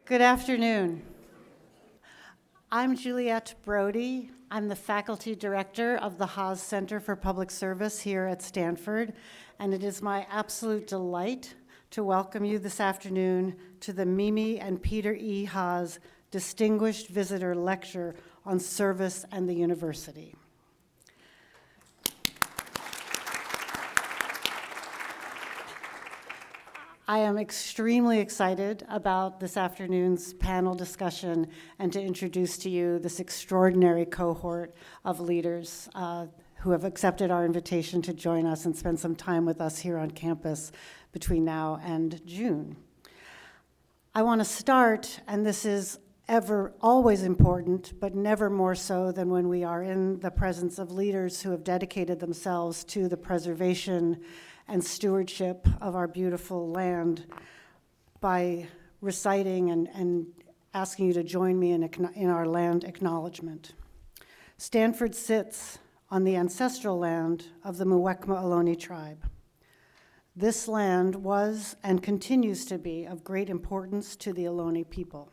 Good afternoon. I'm Juliette Brody. I'm the faculty director of the Haas Center for Public Service here at Stanford, and it is my absolute delight to welcome you this afternoon to the Mimi and Peter E. Haas Distinguished Visitor Lecture on Service and the University. I am extremely excited about this afternoon's panel discussion and to introduce to you this extraordinary cohort of leaders who have accepted our invitation to join us and spend some time with us here on campus between now and June. I want to start, and this is always important, but never more so than when we are in the presence of leaders who have dedicated themselves to the preservation and stewardship of our beautiful land, by reciting and asking you to join me in our land acknowledgement. Stanford sits on the ancestral land of the Muwekma Ohlone tribe. This land was and continues to be of great importance to the Ohlone people.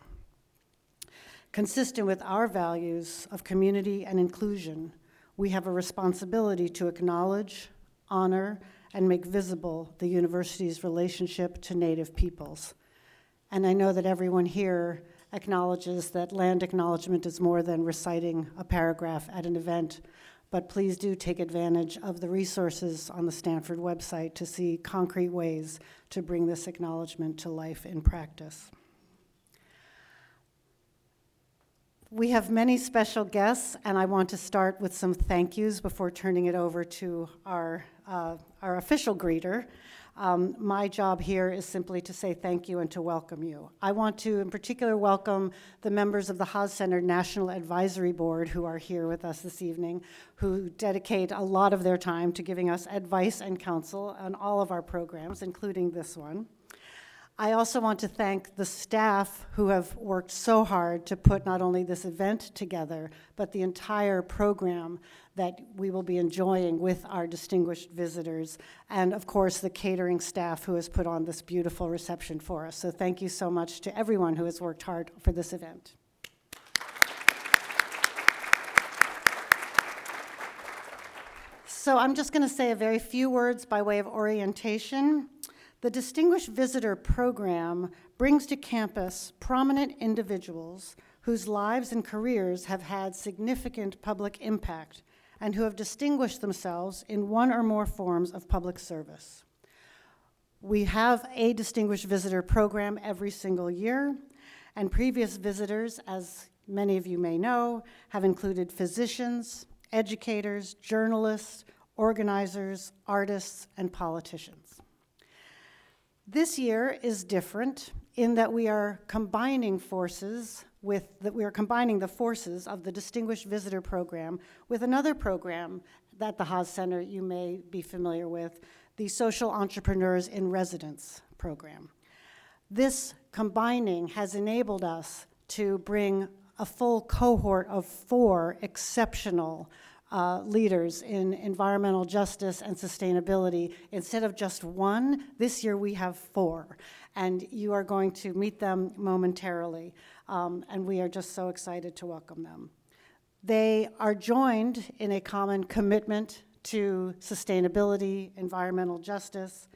Consistent with our values of community and inclusion, we have a responsibility to acknowledge, honor, and make visible the university's relationship to Native peoples. And I know that everyone here acknowledges that land acknowledgement is more than reciting a paragraph at an event, but please do take advantage of the resources on the Stanford website to see concrete ways to bring this acknowledgement to life in practice. We have many special guests, and I want to start with some thank yous before turning it over to our official greeter. My job here is simply to say thank you and to welcome you. I want to, in particular, welcome the members of the Haas Center National Advisory Board who are here with us this evening, who dedicate a lot of their time to giving us advice and counsel on all of our programs, including this one. I also want to thank the staff who have worked so hard to put not only this event together, but the entire program that we will be enjoying with our distinguished visitors, and of course the catering staff who has put on this beautiful reception for us. So thank you so much to everyone who has worked hard for this event. So I'm just going to say a very few words by way of orientation. The Distinguished Visitor Program brings to campus prominent individuals whose lives and careers have had significant public impact and who have distinguished themselves in one or more forms of public service. We have a Distinguished Visitor Program every single year, and previous visitors, as many of you may know, have included physicians, educators, journalists, organizers, artists, and politicians. This year is different in that we are combining the forces of the Distinguished Visitor Program with another program that the Haas Center you may be familiar with, the Social Entrepreneurs in Residence program. This combining has enabled us to bring a full cohort of 4 exceptional leaders in environmental justice and sustainability. Instead of just 1, this year we have 4, and you are going to meet them momentarily, and we are just so excited to welcome them. They are joined in a common commitment to sustainability, environmental justice.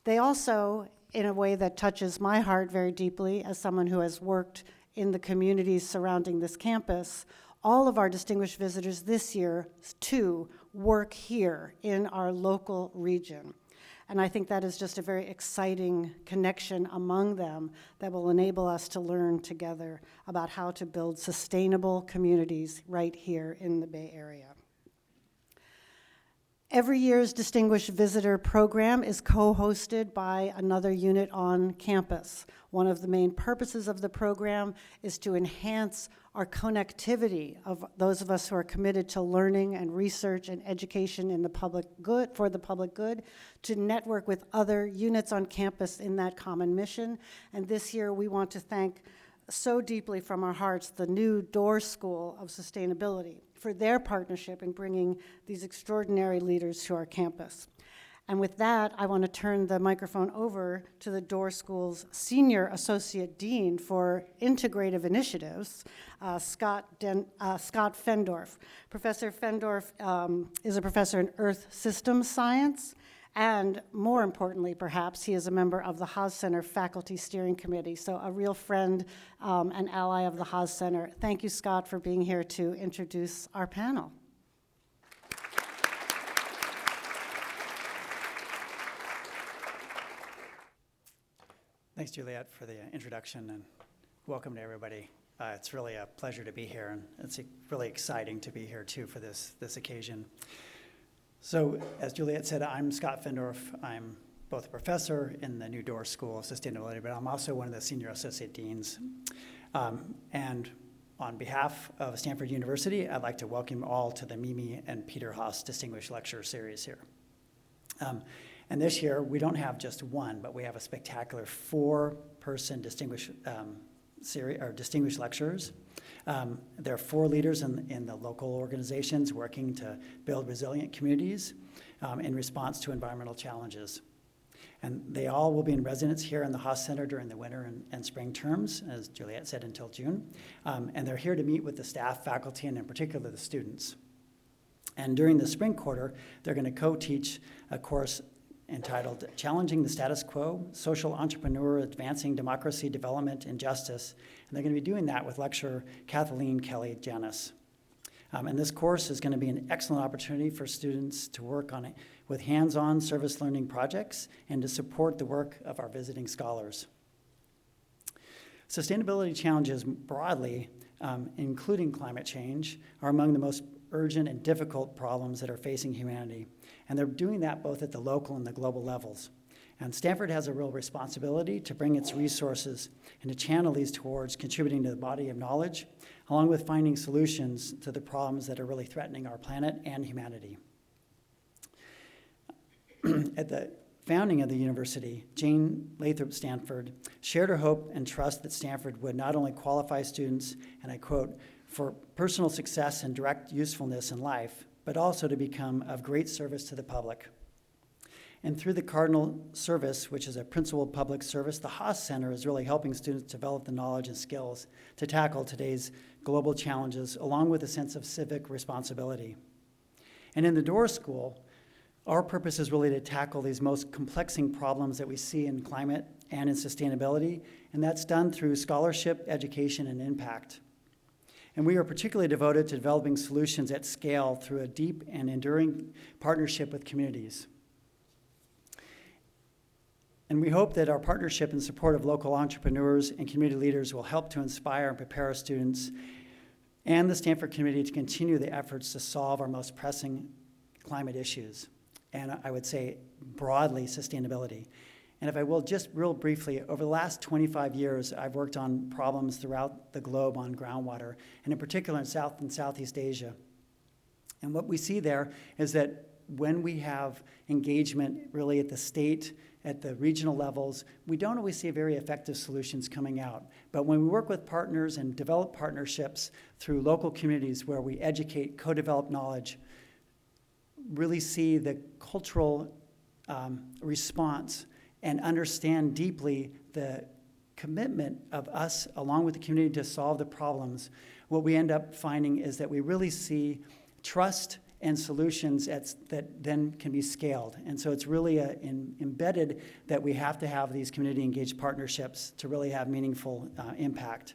They also, in a way that touches my heart very deeply as someone who has worked in the communities surrounding this campus, all of our distinguished visitors this year, too, work here in our local region. And I think that is just a very exciting connection among them that will enable us to learn together about how to build sustainable communities right here in the Bay Area. Every year's Distinguished Visitor Program is co-hosted by another unit on campus. One of the main purposes of the program is to enhance our connectivity of those of us who are committed to learning and research and education in the public good, for the public good, to network with other units on campus in that common mission. And this year we want to thank so deeply from our hearts the new Dorr School of Sustainability for their partnership in bringing these extraordinary leaders to our campus. And with that, I want to turn the microphone over to the Dorr School's Senior Associate Dean for Integrative Initiatives, Scott Fendorf. Professor Fendorf is a professor in Earth Systems Science, and more importantly, perhaps, he is a member of the Haas Center Faculty Steering Committee, so a real friend and ally of the Haas Center. Thank you, Scott, for being here to introduce our panel. Thanks, Juliet, for the introduction, and welcome to everybody. It's really a pleasure to be here, and it's really exciting to be here, too, for this occasion. So, as Juliet said, I'm Scott Fendorf. I'm both a professor in the new Dorr School of Sustainability, but I'm also one of the Senior Associate Deans. And on behalf of Stanford University, I'd like to welcome you all to the Mimi and Peter Haas Distinguished Lecture Series here. And this year, we don't have just one, but we have a spectacular 4-person distinguished series or distinguished lecturers. There are 4 leaders in the local organizations working to build resilient communities in response to environmental challenges. And they all will be in residence here in the Haas Center during the winter and spring terms, as Juliet said, until June. And they're here to meet with the staff, faculty, and in particular the students. And during the spring quarter, they're going to co-teach a course entitled Challenging the Status Quo, Social Entrepreneur Advancing Democracy, Development, and Justice. And they're going to be doing that with lecturer Kathleen Kelly Janis. And this course is going to be an excellent opportunity for students to work on it with hands-on service learning projects and to support the work of our visiting scholars. Sustainability challenges broadly, including climate change, are among the most urgent and difficult problems that are facing humanity. And they're doing that both at the local and the global levels. And Stanford has a real responsibility to bring its resources and to channel these towards contributing to the body of knowledge, along with finding solutions to the problems that are really threatening our planet and humanity. At the founding of the university, Jane Lathrop Stanford shared her hope and trust that Stanford would not only qualify students, and I quote, for personal success and direct usefulness in life, but also to become of great service to the public. And through the Cardinal Service, which is a principled public service, the Haas Center is really helping students develop the knowledge and skills to tackle today's global challenges, along with a sense of civic responsibility. And in the Dorr School, our purpose is really to tackle these most complexing problems that we see in climate and in sustainability, and that's done through scholarship, education, and impact. And we are particularly devoted to developing solutions at scale through a deep and enduring partnership with communities. And we hope that our partnership and support of local entrepreneurs and community leaders will help to inspire and prepare our students and the Stanford community to continue the efforts to solve our most pressing climate issues, and I would say broadly sustainability. And if I will, just real briefly, over the last 25 years, I've worked on problems throughout the globe on groundwater, and in particular in South and Southeast Asia. And what we see there is that when we have engagement really at the state, at the regional levels, we don't always see very effective solutions coming out. But when we work with partners and develop partnerships through local communities where we educate, co-develop knowledge, really see the cultural response and understand deeply the commitment of us along with the community to solve the problems, what we end up finding is that we really see trust and solutions that then can be scaled. And so it's really embedded that we have to have these community-engaged partnerships to really have meaningful impact.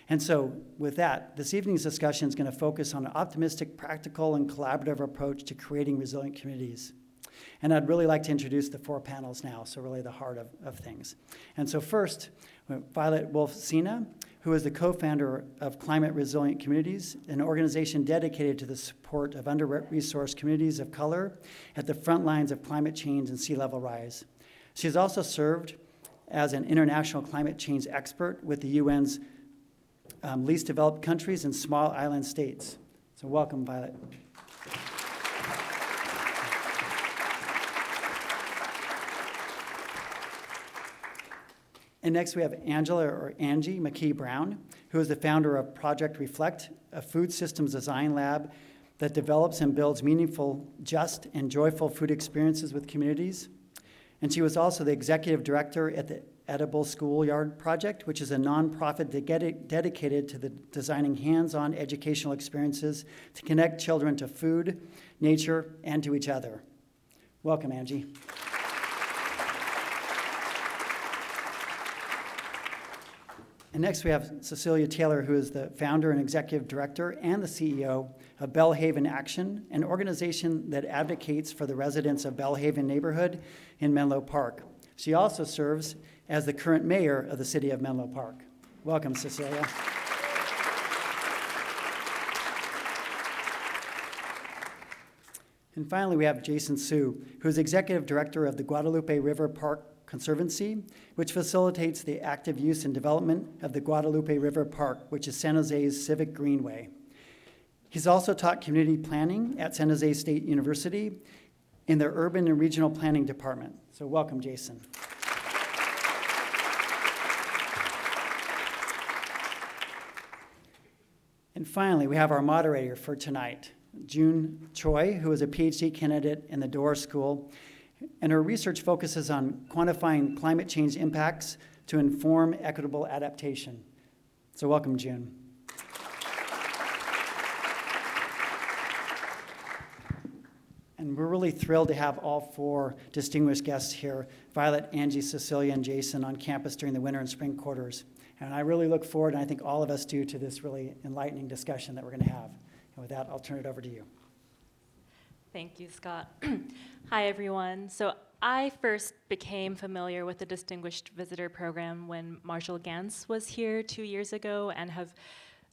And so with that, this evening's discussion is going to focus on an optimistic, practical, and collaborative approach to creating resilient communities. And I'd really like to introduce the 4 panels now, so really the heart of things. And so first, Violet Wolf-Sina, who is the co-founder of Climate Resilient Communities, an organization dedicated to the support of under-resourced communities of color at the front lines of climate change and sea level rise. She has also served as an international climate change expert with the UN's least developed countries and small island states. So welcome, Violet. And next we have Angela, or Angie McKee Brown, who is the founder of Project Reflect, a food systems design lab that develops and builds meaningful, just, and joyful food experiences with communities. And she was also the executive director at the Edible Schoolyard Project, which is a nonprofit dedicated to designing hands-on educational experiences to connect children to food, nature, and to each other. Welcome, Angie. And next we have Cecilia Taylor, who is the founder and executive director and the CEO of Bellhaven Action, an organization that advocates for the residents of Bellhaven neighborhood in Menlo Park. She also serves as the current mayor of the city of Menlo Park. Welcome, Cecilia. And finally, we have Jason Su, who is executive director of the Guadalupe River Park Conservancy, which facilitates the active use and development of the Guadalupe River Park, which is San Jose's civic greenway. He's also taught community planning at San Jose State University in their urban and regional planning department. So welcome, Jason. And finally, we have our moderator for tonight, June Choi, who is a PhD candidate in the Dorr School, and her research focuses on quantifying climate change impacts to inform equitable adaptation. So welcome, June. And we're really thrilled to have all four distinguished guests here, Violet, Angie, Cecilia, and Jason, on campus during the winter and spring quarters. And I really look forward, and I think all of us do, to this really enlightening discussion that we're going to have. And with that, I'll turn it over to you. Thank you, Scott. Hi, everyone. So I first became familiar with the Distinguished Visitor Program when Marshall Gantz was here 2 years ago, and have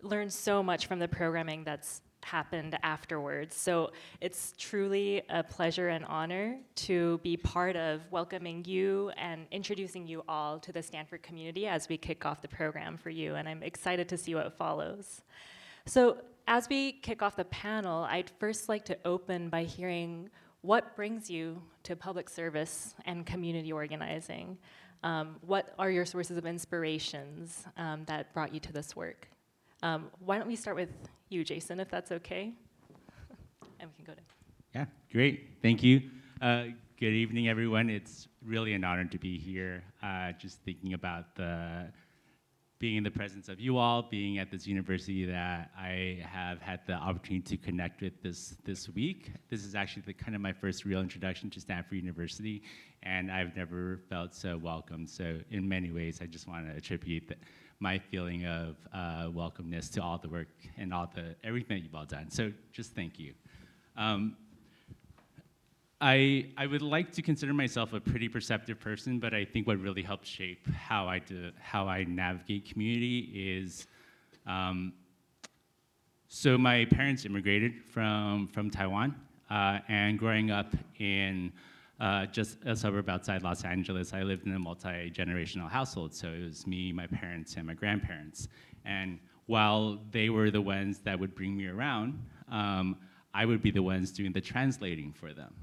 learned so much from the programming that's happened afterwards. So it's truly a pleasure and honor to be part of welcoming you and introducing you all to the Stanford community as we kick off the program for you, and I'm excited to see what follows. So as we kick off the panel, I'd first like to open by hearing what brings you to public service and community organizing. What are your sources of inspirations that brought you to this work? Why don't we start with you, Jason, if that's okay? And we can go to. Yeah, great. Thank you. Good evening, everyone. It's really an honor to be here. Just thinking about being in the presence of you all, being at this university that I have had the opportunity to connect with this week. This is actually kind of my first real introduction to Stanford University, and I've never felt so welcome. So in many ways, I just want to attribute my feeling of welcomeness to all the work and everything that you've all done. So just thank you. I would like to consider myself a pretty perceptive person, but I think what really helped shape how I navigate community is, so my parents immigrated from Taiwan, and growing up in just a suburb outside Los Angeles, I lived in a multi-generational household. So it was me, my parents, and my grandparents. And while they were the ones that would bring me around, I would be the ones doing the translating for them.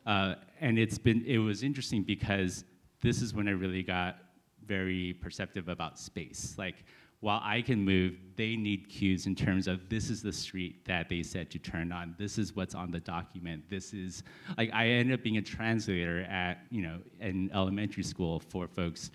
And it was interesting because this is when I really got very perceptive about space. Like, while I can move, they need cues in terms of this is the street that they said to turn on. This is what's on the document. This is, like, I ended up being a translator at, in elementary school for folks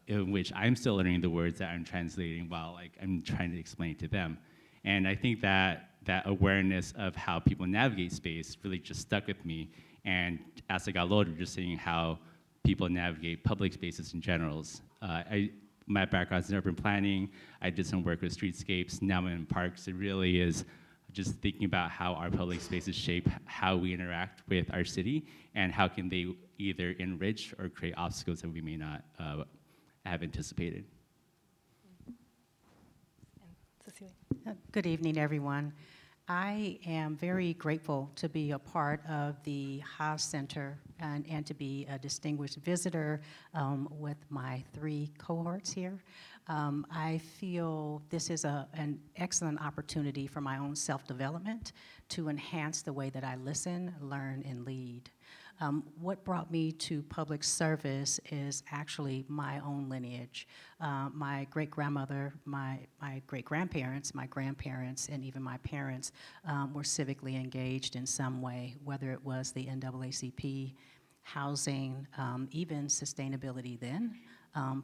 in which I'm still learning the words that I'm translating while, like, I'm trying to explain to them. And I think that awareness of how people navigate space really just stuck with me. And as I got older, just seeing how people navigate public spaces in general. My background is in urban planning. I did some work with streetscapes. Now I'm in parks. It really is just thinking about how our public spaces shape how we interact with our city, and how can they either enrich or create obstacles that we may not have anticipated. Cecilia. Good evening, everyone. I am very grateful to be a part of the Haas Center and to be a distinguished visitor with my 3 cohorts here. I feel this is an excellent opportunity for my own self-development to enhance the way that I listen, learn, and lead. What brought me to public service is actually my own lineage. My great-grandmother, my great-grandparents, my grandparents, and even my parents were civically engaged in some way, whether it was the NAACP, housing, even sustainability then,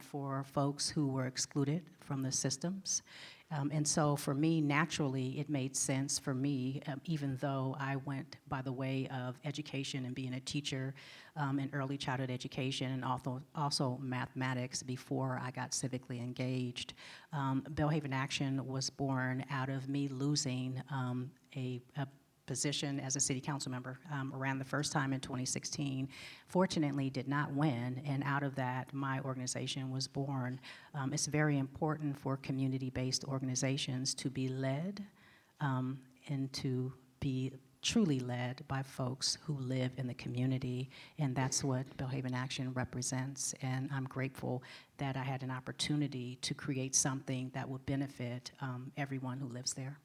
for folks who were excluded from the systems. And so for me, naturally, it made sense for me, even though I went by the way of education and being a teacher in early childhood education and also mathematics before I got civically engaged. Belhaven Action was born out of me losing a position as a city council member. Ran the first time in 2016. Fortunately, did not win, and out of that, my organization was born. It's very important for community-based organizations to be led and to be truly led by folks who live in the community, and that's what Belhaven Action represents. And I'm grateful that I had an opportunity to create something that would benefit everyone who lives there.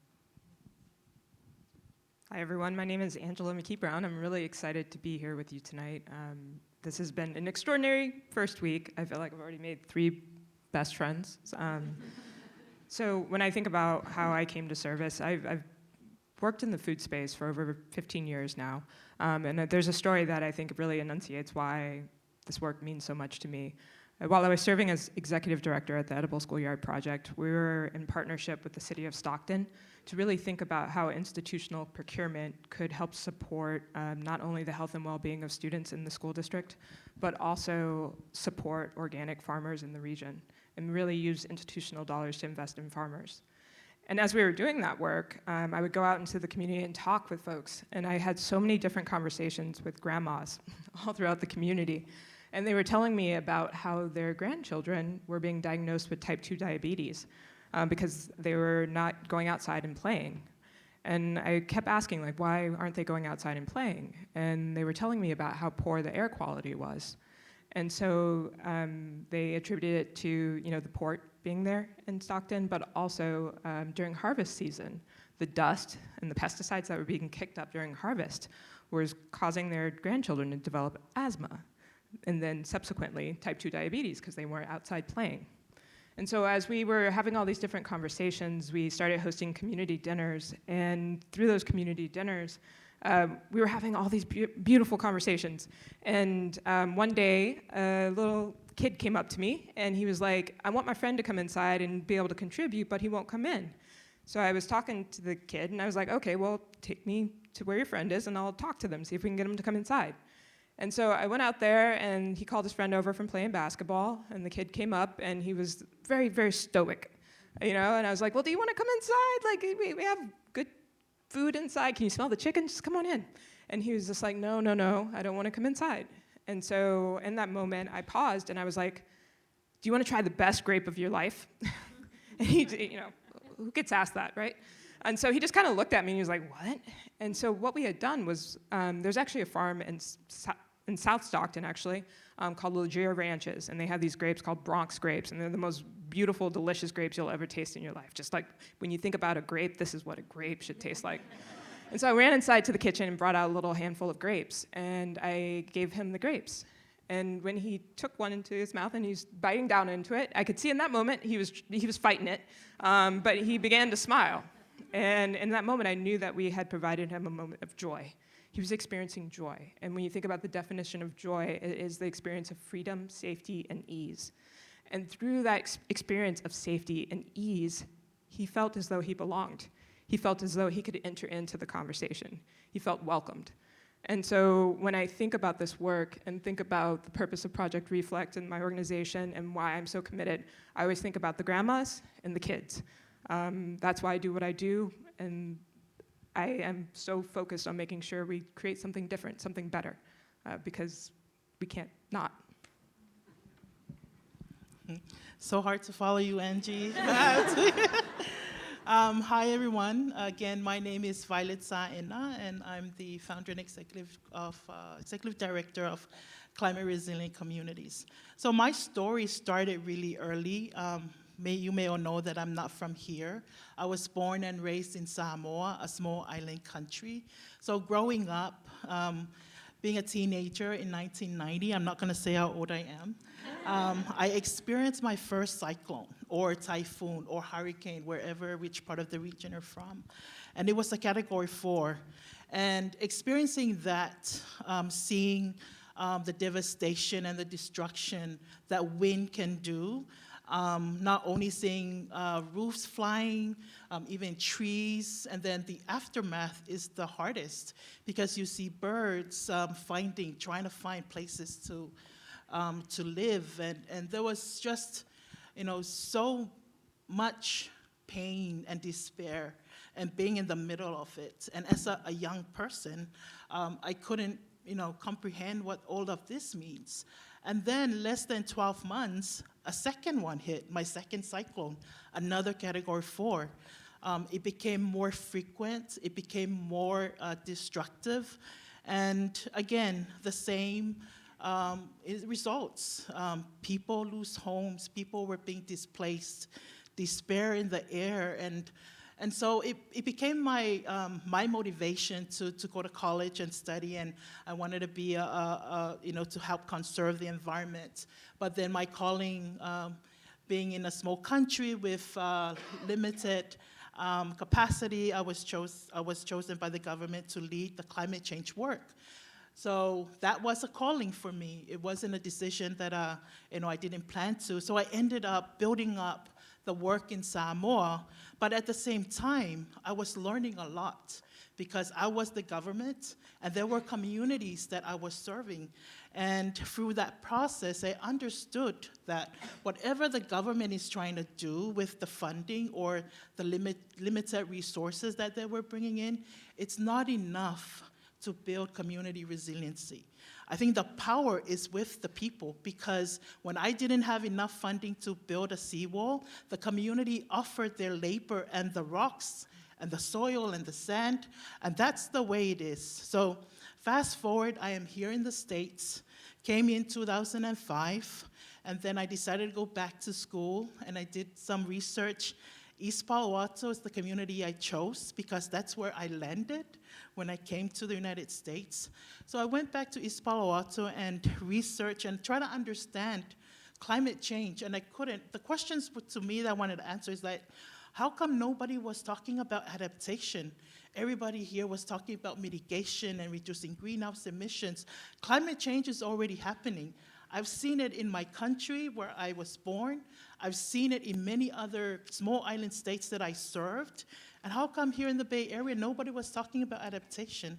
Hi, everyone. My name is Angela McKee-Brown. I'm really excited to be here with you tonight. This has been an extraordinary first week. I feel like I've already made 3 best friends. So when I think about how I came to service, I've worked in the food space for over 15 years now. And there's a story that I think really enunciates why this work means so much to me. While I was serving as executive director at the Edible Schoolyard Project, we were in partnership with the city of Stockton to really think about how institutional procurement could help support not only the health and well-being of students in the school district, but also support organic farmers in the region and really use institutional dollars to invest in farmers. And as we were doing that work, I would go out into the community and talk with folks. And I had so many different conversations with grandmas all throughout the community. And they were telling me about how their grandchildren were being diagnosed with type 2 diabetes because they were not going outside and playing. And I kept asking, like, why aren't they going outside and playing? And they were telling me about how poor the air quality was. And so they attributed it to, the port being there in Stockton, but also during harvest season, the dust and the pesticides that were being kicked up during harvest was causing their grandchildren to develop asthma, and then subsequently type 2 diabetes because they weren't outside playing. And so as we were having all these different conversations, we started hosting community dinners, and through those community dinners, we were having all these beautiful conversations. And one day, a little kid came up to me, and he was like, I want my friend to come inside and be able to contribute, but he won't come in. So I was talking to the kid, and I was like, okay, well, take me to where your friend is, and I'll talk to them, see if we can get them to come inside. And so I went out there, and he called his friend over from playing basketball, and the kid came up, and he was very, very stoic, and I was like, well, do you want to come inside? Like, we have good food inside. Can you smell the chicken? Just come on in. And he was just like, no, I don't want to come inside. And so in that moment, I paused, and I was like, do you want to try the best grape of your life? And he, who gets asked that, right? And so he just kind of looked at me, and he was like, what? And so what we had done was, there's actually a farm in South Stockton, actually, called Leggera Ranches, and they have these grapes called Bronx grapes, and they're the most beautiful, delicious grapes you'll ever taste in your life. Just like when you think about a grape, this is what a grape should taste like. And so I ran inside to the kitchen and brought out a little handful of grapes, and I gave him the grapes. And when he took one into his mouth and he was biting down into it, I could see in that moment he was fighting it, but he began to smile. And in that moment, I knew that we had provided him a moment of joy. He was experiencing joy. And when you think about the definition of joy, it is the experience of freedom, safety, and ease. And through that experience of safety and ease, he felt as though he belonged. He felt as though he could enter into the conversation. He felt welcomed. And so when I think about this work and think about the purpose of Project Reflect and my organization and why I'm so committed, I always think about the grandmas and the kids. That's why I do what I do, and I am so focused on making sure we create something different, something better, because we can't not. So hard to follow you, Angie. Hi, everyone. Again, my name is Violet Sa-Ina, and I'm the founder and executive director of Climate Resilient Communities. So my story started really early. You may all know that I'm not from here. I was born and raised in Samoa, a small island country. So growing up, being a teenager in 1990, I'm not going to say how old I am, I experienced my first cyclone or typhoon or hurricane, which part of the region you're from. And it was a Category 4. And experiencing that, seeing the devastation and the destruction that wind can do, not only seeing roofs flying, even trees, and then the aftermath is the hardest because you see birds trying to find places to live, and there was just, so much pain and despair, and being in the middle of it. And as a young person, I couldn't, comprehend what all of this means. And then less than 12 months, a second one hit, my second cyclone, another Category 4. It became more frequent, it became more destructive, and again, the same results. People lose homes, people were being displaced, despair in the air, and so it became my motivation to go to college and study, and I wanted to be to help conserve the environment. But then my calling, being in a small country with limited capacity, I was chosen by the government to lead the climate change work. So that was a calling for me. It wasn't a decision that I didn't plan to. So I ended up building up the work in Samoa, but at the same time, I was learning a lot because I was the government and there were communities that I was serving. And through that process, I understood that whatever the government is trying to do with the funding or the limited resources that they were bringing in, it's not enough to build community resiliency. I think the power is with the people because when I didn't have enough funding to build a seawall, the community offered their labor and the rocks and the soil and the sand, and that's the way it is. So fast forward, I am here in the States, came in 2005, and then I decided to go back to school, and I did some research. East Palo Alto is the community I chose because that's where I landed when I came to the United States. So I went back to East Palo Alto and researched and try to understand climate change, and I couldn't. The questions to me that I wanted to answer is like, how come nobody was talking about adaptation? Everybody here was talking about mitigation and reducing greenhouse emissions. Climate change is already happening. I've seen it in my country where I was born. I've seen it in many other small island states that I served. And how come here in the Bay Area, nobody was talking about adaptation?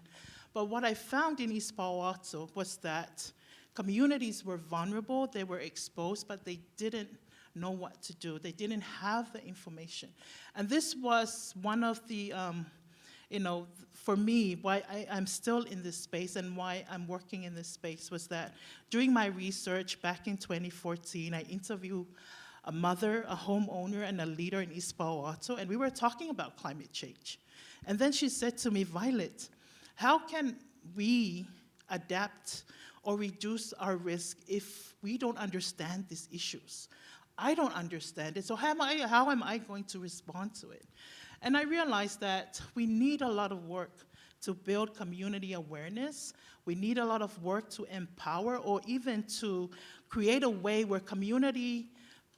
But what I found in East Palo Alto was that communities were vulnerable, they were exposed, but they didn't know what to do. They didn't have the information. And this was one of the, for me, why I'm still in this space and why I'm working in this space was that during my research back in 2014, I interviewed a mother, a homeowner, and a leader in East Palo Alto, and we were talking about climate change. And then she said to me, Violet, how can we adapt or reduce our risk if we don't understand these issues? I don't understand it, so how am I going to respond to it? And I realized that we need a lot of work to build community awareness. We need a lot of work to empower or even to create a way where community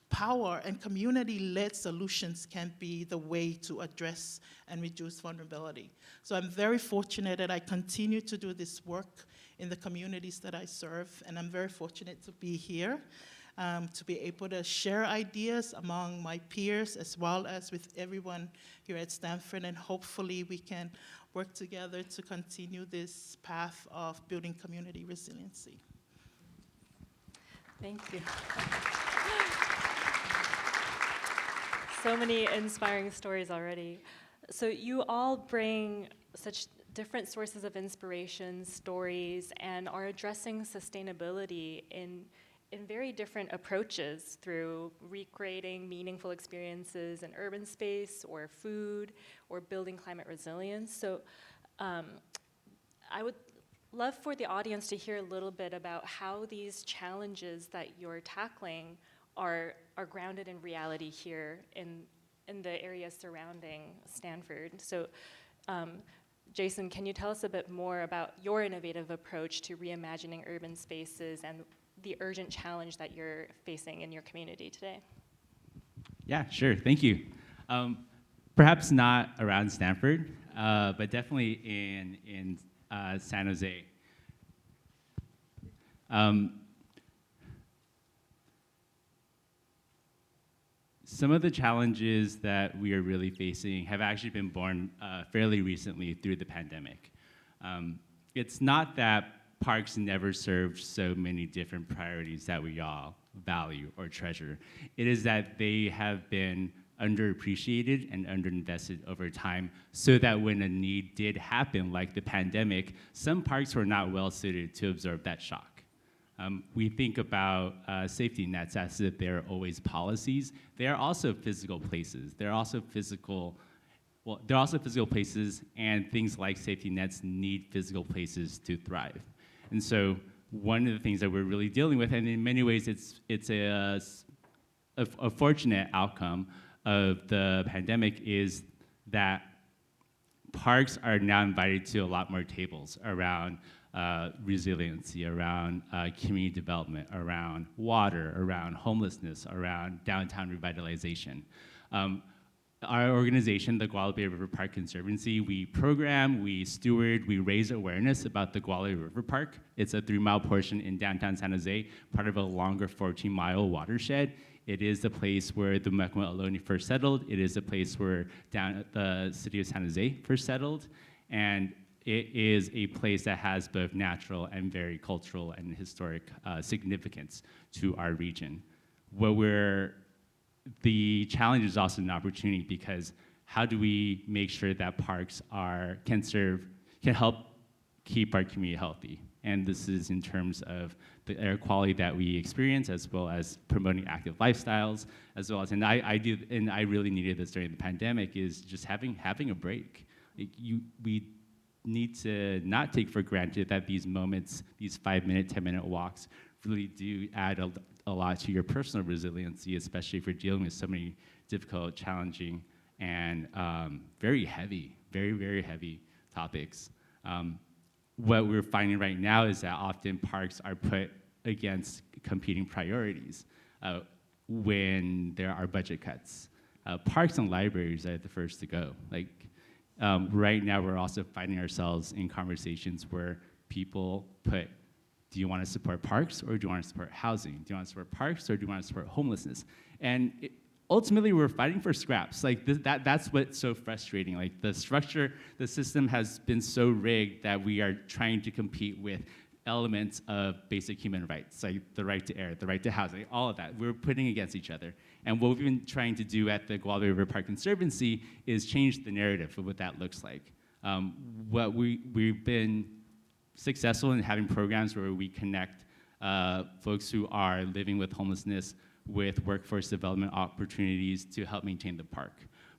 power and community-led solutions can be the way to address and reduce vulnerability. So I'm very fortunate that I continue to do this work in the communities that I serve, and I'm very fortunate to be here, to be able to share ideas among my peers as well as with everyone here at Stanford, and hopefully we can work together to continue this path of building community resiliency. Thank you. So many inspiring stories already. So you all bring such different sources of inspiration, stories, and are addressing sustainability in very different approaches through recreating meaningful experiences in urban space or food or building climate resilience. So I would love for the audience to hear a little bit about how these challenges that you're tackling are grounded in reality here in the area surrounding Stanford. So Jason, can you tell us a bit more about your innovative approach to reimagining urban spaces and the urgent challenge that you're facing in your community today? Yeah, sure. Thank you. Perhaps not around Stanford, but definitely in San Jose. Some of the challenges that we are really facing have actually been born fairly recently through the pandemic. It's not that parks never served so many different priorities that we all value or treasure. It is that they have been underappreciated and underinvested over time, so that when a need did happen, like the pandemic, some parks were not well suited to absorb that shock. We think about safety nets as if they're always policies. They are also physical places. They're also physical places, and things like safety nets need physical places to thrive. And so one of the things that we're really dealing with, and in many ways it's a fortunate outcome of the pandemic, is that parks are now invited to a lot more tables around resiliency, around community development, around water, around homelessness, around downtown revitalization. Our organization, the Guadalupe River Park Conservancy, we program, we steward, we raise awareness about the Guadalupe River Park. It's a 3-mile portion in downtown San Jose, part of a longer 14-mile watershed. It is the place where the Mi'kmaq Ohlone first settled. It is the place where the city of San Jose first settled. And it is a place that has both natural and very cultural and historic significance to our region. The challenge is also an opportunity, because how do we make sure that parks can help keep our community healthy? And this is in terms of the air quality that we experience, as well as promoting active lifestyles, as well as, and I really needed this during the pandemic, is just having a break. We need to not take for granted that these moments, these 5-minute, 10-minute walks, really do add a lot to your personal resiliency, especially if you're dealing with so many difficult, challenging, and very heavy, very, very heavy topics. What we're finding right now is that often parks are put against competing priorities when there are budget cuts. Parks and libraries are the first to go. Right now, we're also finding ourselves in conversations where people put, do you want to support parks, or do you want to support housing? Do you want to support parks, or do you want to support homelessness? And ultimately, we're fighting for scraps. That's what's so frustrating. The structure, the system has been so rigged that we are trying to compete with elements of basic human rights, like the right to air, the right to housing, all of that. We're putting against each other. And what we've been trying to do at the Guadalupe River Park Conservancy is change the narrative of what that looks like. We've been successful in having programs where we connect folks who are living with homelessness with workforce development opportunities to help maintain the park.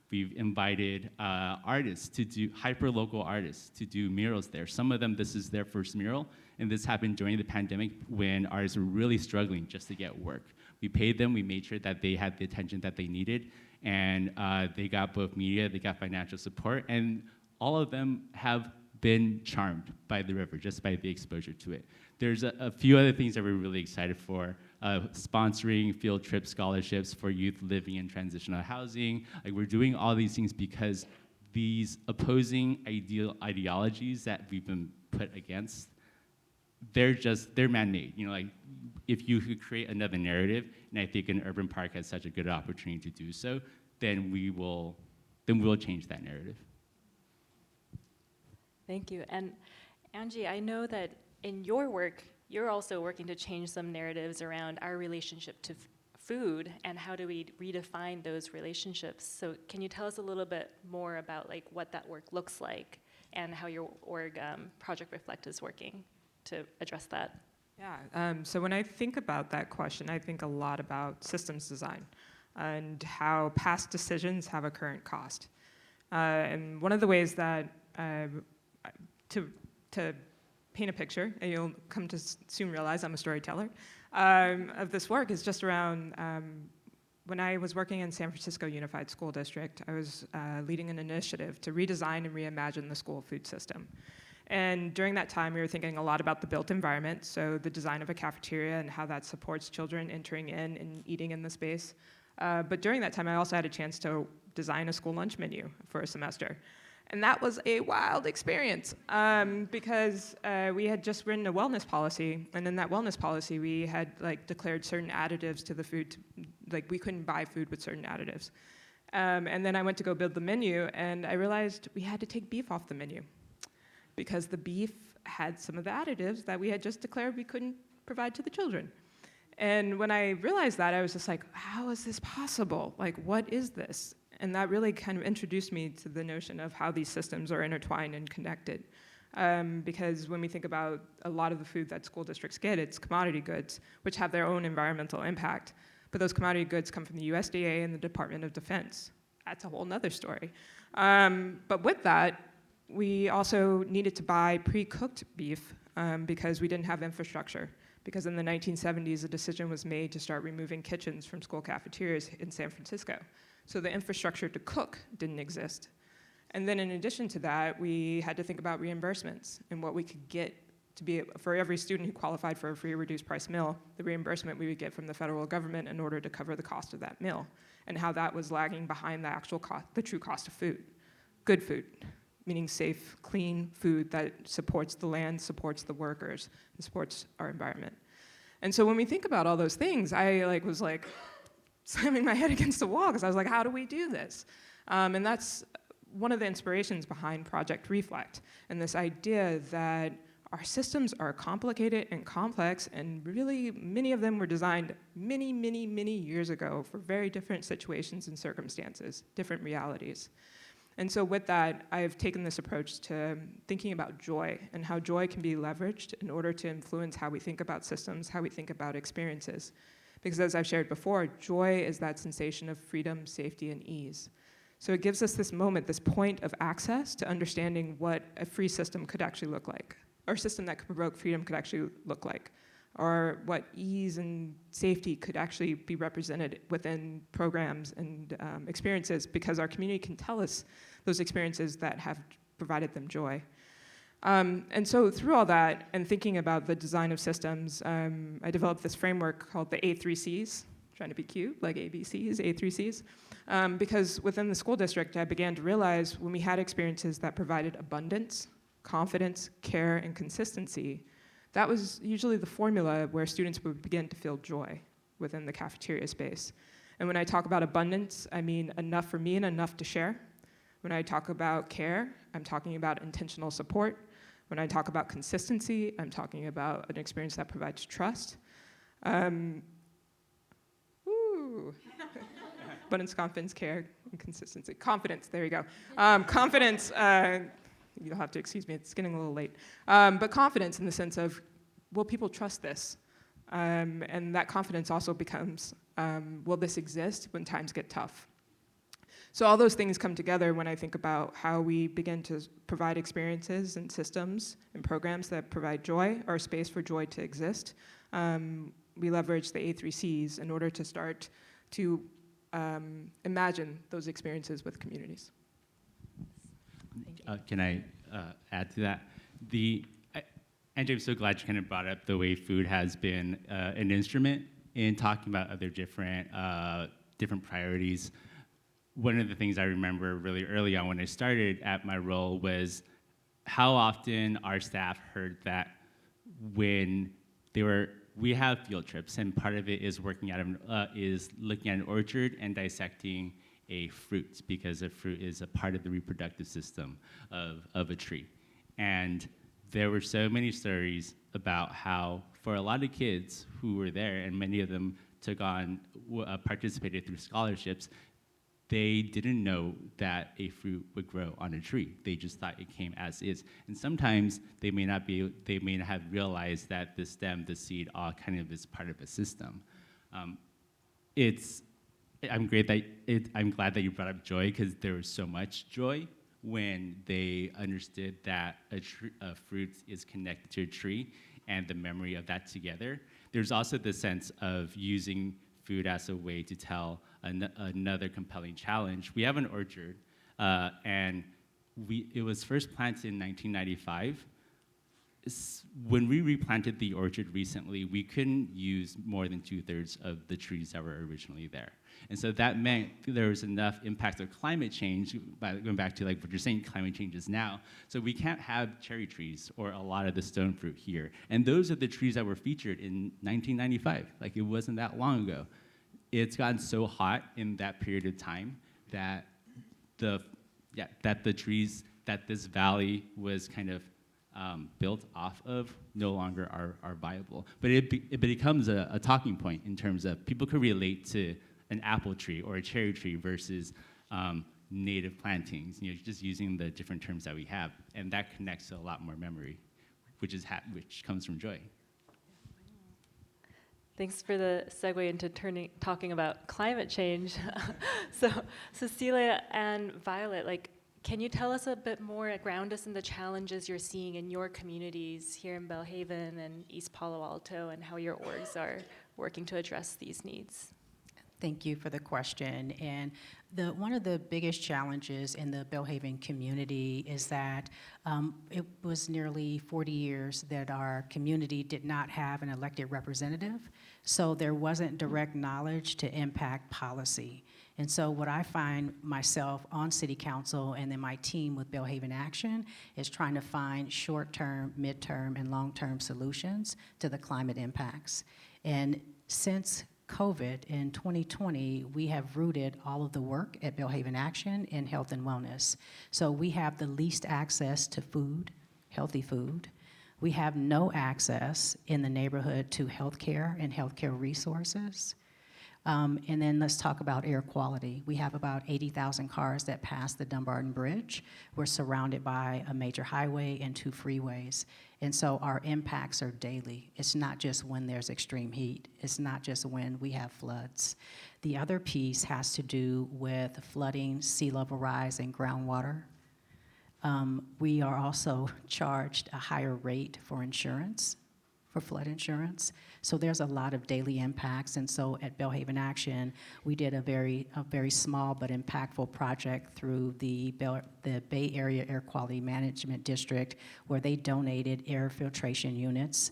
We've invited artists to do, hyper-local artists, to do murals there. Some of them, this is their first mural, and this happened during the pandemic when artists were really struggling just to get work. We paid them, we made sure that they had the attention that they needed, and they got both media, they got financial support, and all of them have been charmed by the river, just by the exposure to it. There's a few other things that we're really excited for. Sponsoring field trip scholarships for youth living in transitional housing. We're doing all these things because these opposing ideologies that we've been put against, they're man-made. If you could create another narrative, and I think an urban park has such a good opportunity to do so, then we'll change that narrative. Thank you. And Angie, I know that in your work, you're also working to change some narratives around our relationship to food and how do we redefine those relationships. So can you tell us a little bit more about what that work looks like and how your org, Project Reflect, is working to address that? Yeah, so when I think about that question, I think a lot about systems design and how past decisions have a current cost. And one of the ways that to paint a picture, and you'll come to soon realize I'm a storyteller, of this work is just around when I was working in San Francisco Unified School District, I was leading an initiative to redesign and reimagine the school food system. And during that time, we were thinking a lot about the built environment, so the design of a cafeteria and how that supports children entering in and eating in the space. But during that time, I also had a chance to design a school lunch menu for a semester. And that was a wild experience because we had just written a wellness policy, and in that wellness policy, we had declared certain additives to the food. We couldn't buy food with certain additives. And then I went to go build the menu, and I realized we had to take beef off the menu because the beef had some of the additives that we had just declared we couldn't provide to the children. And when I realized that, I was just like, how is this possible? What is this? And that really kind of introduced me to the notion of how these systems are intertwined and connected. Because when we think about a lot of the food that school districts get, it's commodity goods, which have their own environmental impact. But those commodity goods come from the USDA and the Department of Defense. That's a whole nother story. But with that, we also needed to buy pre-cooked beef because we didn't have infrastructure. Because in the 1970s, a decision was made to start removing kitchens from school cafeterias in San Francisco. So the infrastructure to cook didn't exist. And then in addition to that, we had to think about reimbursements and what we could get to be, for every student who qualified for a free or reduced price meal, the reimbursement we would get from the federal government in order to cover the cost of that meal, and how that was lagging behind the actual cost, the true cost of food. Good food, meaning safe, clean food that supports the land, supports the workers, and supports our environment. And so when we think about all those things, I was slamming my head against the wall because I was like, how do we do this? And that's one of the inspirations behind Project Reflect, and this idea that our systems are complicated and complex, and really many of them were designed many, many, many years ago for very different situations and circumstances, different realities. And so with that, I've taken this approach to thinking about joy and how joy can be leveraged in order to influence how we think about systems, how we think about experiences. Because as I've shared before, joy is that sensation of freedom, safety, and ease. So it gives us this moment, this point of access to understanding what a free system could actually look like, or a system that could provoke freedom could actually look like, or what ease and safety could actually be represented within programs and experiences, because our community can tell us those experiences that have provided them joy. And so through all that, and thinking about the design of systems, I developed this framework called the A3Cs, trying to be cute, like ABCs, A3Cs, because within the school district, I began to realize when we had experiences that provided abundance, confidence, care, and consistency, that was usually the formula where students would begin to feel joy within the cafeteria space. And when I talk about abundance, I mean enough for me and enough to share. When I talk about care, I'm talking about intentional support. When I talk about consistency, I'm talking about an experience that provides trust. Abundance, confidence, care, and consistency. Confidence, there you go. Confidence, you'll have to excuse me, it's getting a little late. But confidence in the sense of, will people trust this? And that confidence also becomes, will this exist when times get tough? So all those things come together when I think about how we begin to provide experiences and systems and programs that provide joy, or space for joy to exist. We leverage the A3Cs in order to start to imagine those experiences with communities. Can I add to that? Angie, I'm so glad you kind of brought up the way food has been an instrument in talking about other different priorities. One of the things I remember really early on when I started at my role was how often our staff heard that when we have field trips, and part of it is looking at an orchard and dissecting a fruit, because a fruit is a part of the reproductive system of a tree. And there were so many stories about how, for a lot of kids who were there, and many of them participated through scholarships, they didn't know that a fruit would grow on a tree. They just thought it came as is. And sometimes they may not have realized that the stem, the seed, all kind of is part of a system. I'm glad that you brought up joy, because there was so much joy when they understood that a fruit is connected to a tree, and the memory of that together. There's also the sense of using food as a way to tell another compelling challenge. We have an orchard, and it was first planted in 1995. When we replanted the orchard recently, we couldn't use more than 2/3 of the trees that were originally there. And so that meant there was enough impact of climate change, going back to like what you're saying, climate change is now. So we can't have cherry trees or a lot of the stone fruit here. And those are the trees that were featured in 1995. Like, it wasn't that long ago. It's gotten so hot in that period of time that the trees that this valley was kind of built off of no longer are viable. But it becomes a talking point in terms of people could relate to an apple tree or a cherry tree versus native plantings, just using the different terms that we have. And that connects to a lot more memory, which comes from joy. Thanks for the segue into talking about climate change. So Cecilia and Violet, can you tell us a bit more, ground us in the challenges you're seeing in your communities here in Belhaven and East Palo Alto, and how your orgs are working to address these needs? Thank you for the question. And one of the biggest challenges in the Belhaven community is that it was nearly 40 years that our community did not have an elected representative, so there wasn't direct knowledge to impact policy. And so what I find myself on City Council and then my team with Belhaven Action is trying to find short-term, mid-term, and long-term solutions to the climate impacts. And since COVID in 2020, we have rooted all of the work at Belhaven Action in health and wellness. So we have the least access to food, healthy food. We have no access in the neighborhood to healthcare and healthcare resources. And then let's talk about air quality. We have about 80,000 cars that pass the Dumbarton Bridge. We're surrounded by a major highway and 2 freeways. And so our impacts are daily. It's not just when there's extreme heat. It's not just when we have floods. The other piece has to do with flooding, sea level rise, and groundwater. We are also charged a higher rate for insurance, for flood insurance. So there's a lot of daily impacts. And so at Belhaven Action, we did a very small but impactful project through the Bay Area Air Quality Management District, where they donated air filtration units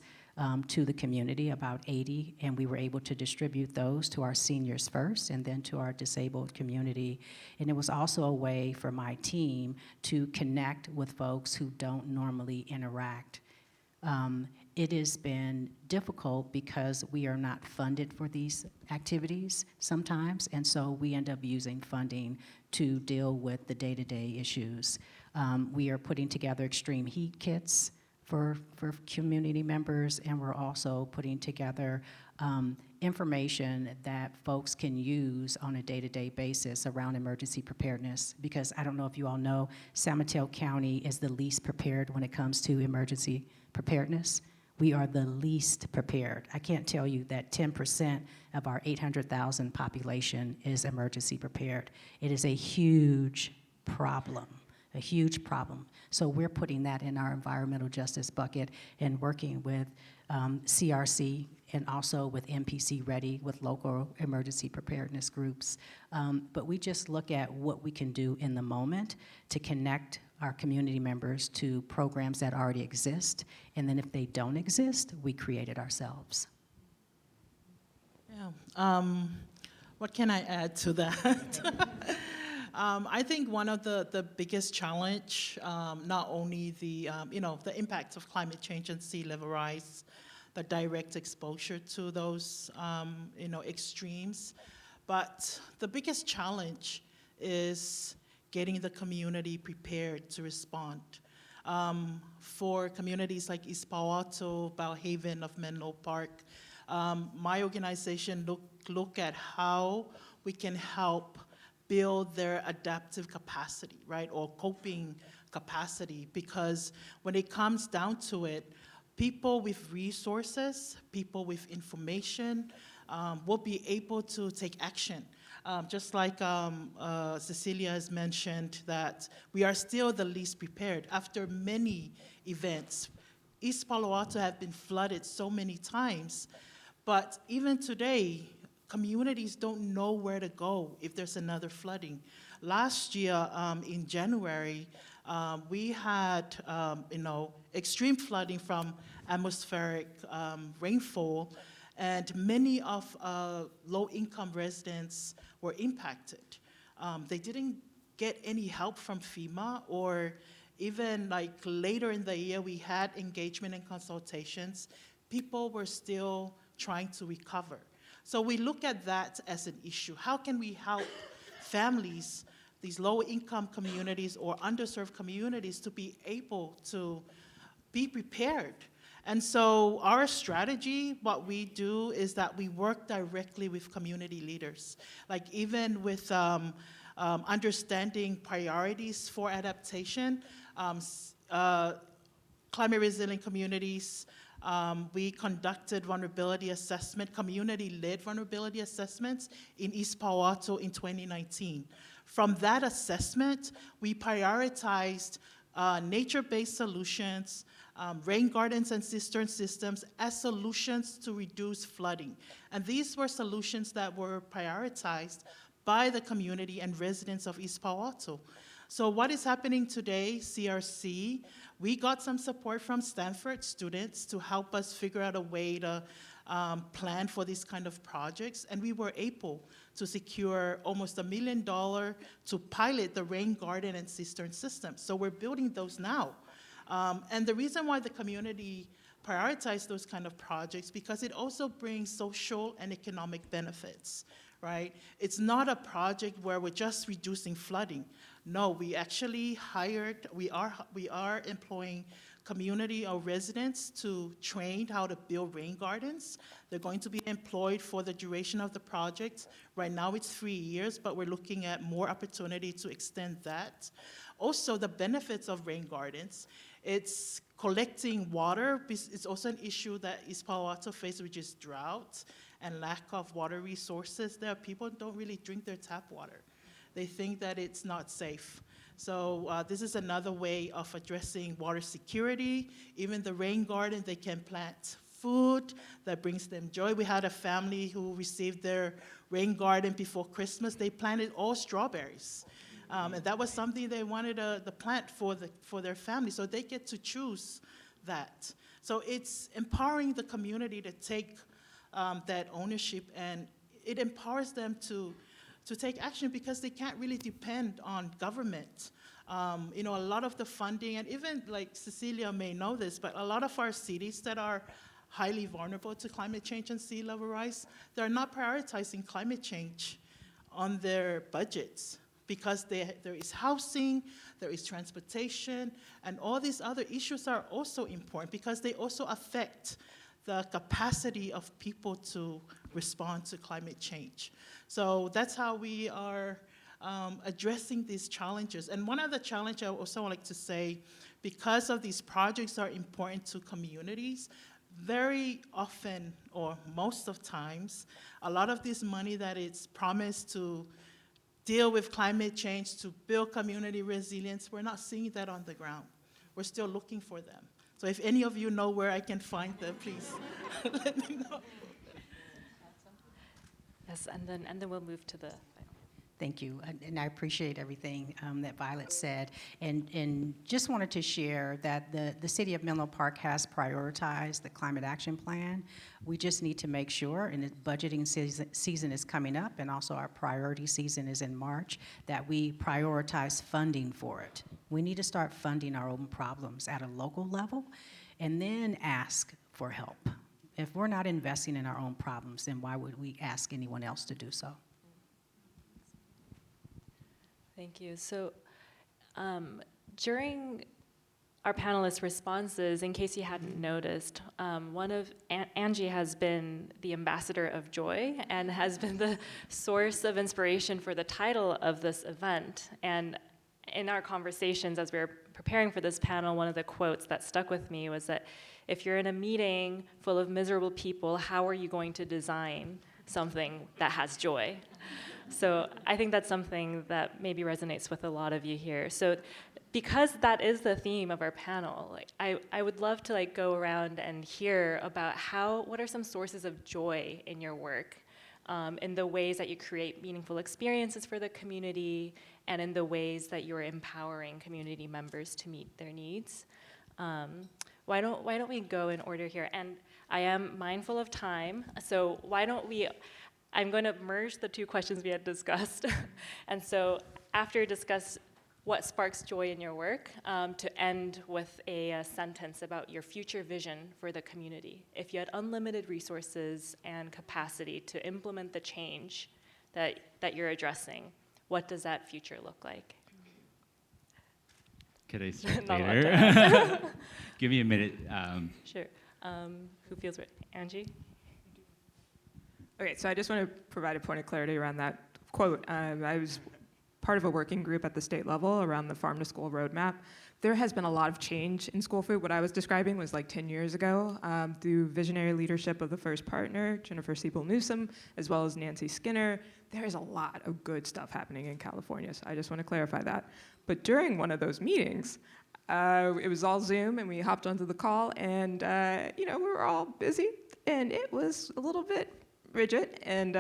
to the community, about 80, and we were able to distribute those to our seniors first and then to our disabled community. And it was also a way for my team to connect with folks who don't normally interact. It has been difficult because we are not funded for these activities sometimes, and so we end up using funding to deal with the day-to-day issues. We are putting together extreme heat kits for community members, and we're also putting together information that folks can use on a day-to-day basis around emergency preparedness, because I don't know if you all know, San Mateo County is the least prepared when it comes to emergency preparedness. We are the least prepared. I can't tell you that 10% of our 800,000 population is emergency prepared. It is a huge problem, a huge problem. So we're putting that in our environmental justice bucket and working with CRC and also with MPC Ready, with local emergency preparedness groups. But we just look at what we can do in the moment to connect our community members to programs that already exist, and then if they don't exist, we create it ourselves. Yeah. What can I add to that? I think one of the biggest challenge, not only the impact of climate change and sea level rise, the direct exposure to those extremes, but the biggest challenge is getting the community prepared to respond. For communities like East Palo Alto, Belhaven of Menlo Park, my organization look at how we can help build their adaptive capacity, right, or coping capacity, because when it comes down to it, people with resources, people with information will be able to take action. Just like Cecilia has mentioned, that we are still the least prepared after many events. East Palo Alto have been flooded so many times, but even today, communities don't know where to go if there's another flooding. Last year, in January, we had, extreme flooding from atmospheric rainfall, and many of low-income residents were impacted. They didn't get any help from FEMA, or even like later in the year, we had engagement and consultations. People were still trying to recover. So we look at that as an issue. How can we help families, these low-income communities or underserved communities, to be able to be prepared? And so our strategy, what we do is that we work directly with community leaders, like even with understanding priorities for adaptation, climate resilient communities. We conducted vulnerability assessment, community-led vulnerability assessments in East Palo Alto in 2019. From that assessment, we prioritized nature-based solutions, rain gardens and cistern systems as solutions to reduce flooding. And these were solutions that were prioritized by the community and residents of East Palo Alto. So what is happening today, CRC, we got some support from Stanford students to help us figure out a way to plan for these kind of projects, and we were able to secure almost $1 million to pilot the rain garden and cistern systems. So we're building those now. And the reason why the community prioritized those kind of projects, because it also brings social and economic benefits, right? It's not a project where we're just reducing flooding. No, we actually we are employing community or residents to train how to build rain gardens. They're going to be employed for the duration of the project. Right now it's 3 years, but we're looking at more opportunity to extend that. Also, the benefits of rain gardens, it's collecting water. It's also an issue that East Palo Alto faces, which is drought and lack of water resources. There, people don't really drink their tap water. They think that it's not safe. So this is another way of addressing water security. Even the rain garden, they can plant food that brings them joy. We had a family who received their rain garden before Christmas. They planted all strawberries. And that was something they wanted to plant for their family, so they get to choose that. So it's empowering the community to take that ownership, and it empowers them to take action because they can't really depend on government. A lot of the funding, and even like Cecilia may know this, but a lot of our cities that are highly vulnerable to climate change and sea level rise, they're not prioritizing climate change on their budgets because there is housing, there is transportation, and all these other issues are also important because they also affect the capacity of people to respond to climate change. So that's how we are addressing these challenges. And one other challenge I also would like to say, because of these projects are important to communities, very often, or most of times, a lot of this money that is promised to deal with climate change, to build community resilience, we're not seeing that on the ground. We're still looking for them. So if any of you know where I can find them, please let me know. Yes, and then we'll move to the. Thank you, and I appreciate everything that Violet said, and just wanted to share that the City of Menlo Park has prioritized the Climate Action Plan. We just need to make sure, and the budgeting season is coming up, and also our priority season is in March, that we prioritize funding for it. We need to start funding our own problems at a local level, and then ask for help. If we're not investing in our own problems, then why would we ask anyone else to do so? Thank you. So during our panelists' responses, in case you hadn't noticed, Angie has been the ambassador of joy and has been the source of inspiration for the title of this event. And in our conversations as we were preparing for this panel, one of the quotes that stuck with me was that if you're in a meeting full of miserable people, how are you going to design something that has joy? So I think that's something that maybe resonates with a lot of you here. So because that is the theme of our panel, I would love to go around and hear about what are some sources of joy in your work? in the ways that you create meaningful experiences for the community, and in the ways that you're empowering community members to meet their needs. Why don't we go in order here? And I am mindful of time, so why don't we, I'm going to merge the two questions we had discussed. And so after discuss what sparks joy in your work, to end with a sentence about your future vision for the community. If you had unlimited resources and capacity to implement the change that you're addressing, what does that future look like? Could I start Not a lot later? Give me a minute. Sure. Who feels right? Angie? Okay, so I just want to provide a point of clarity around that quote. I was part of a working group at the state level around the Farm to School Roadmap. There has been a lot of change in school food. What I was describing was like 10 years ago through visionary leadership of the first partner, Jennifer Siebel-Newsome, as well as Nancy Skinner. There is a lot of good stuff happening in California, so I just want to clarify that. But during one of those meetings, it was all Zoom, and we hopped onto the call, and we were all busy, and it was a little bit rigid, and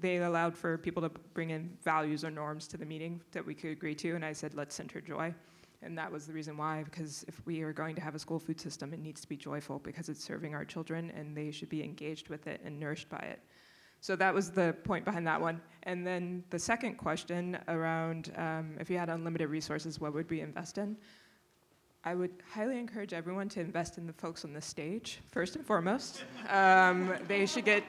they allowed for people to bring in values or norms to the meeting that we could agree to, and I said, let's center joy. And that was the reason why, because if we are going to have a school food system, it needs to be joyful because it's serving our children, and they should be engaged with it and nourished by it. So that was the point behind that one. And then the second question around if you had unlimited resources, what would we invest in? I would highly encourage everyone to invest in the folks on the stage, first and foremost. They should get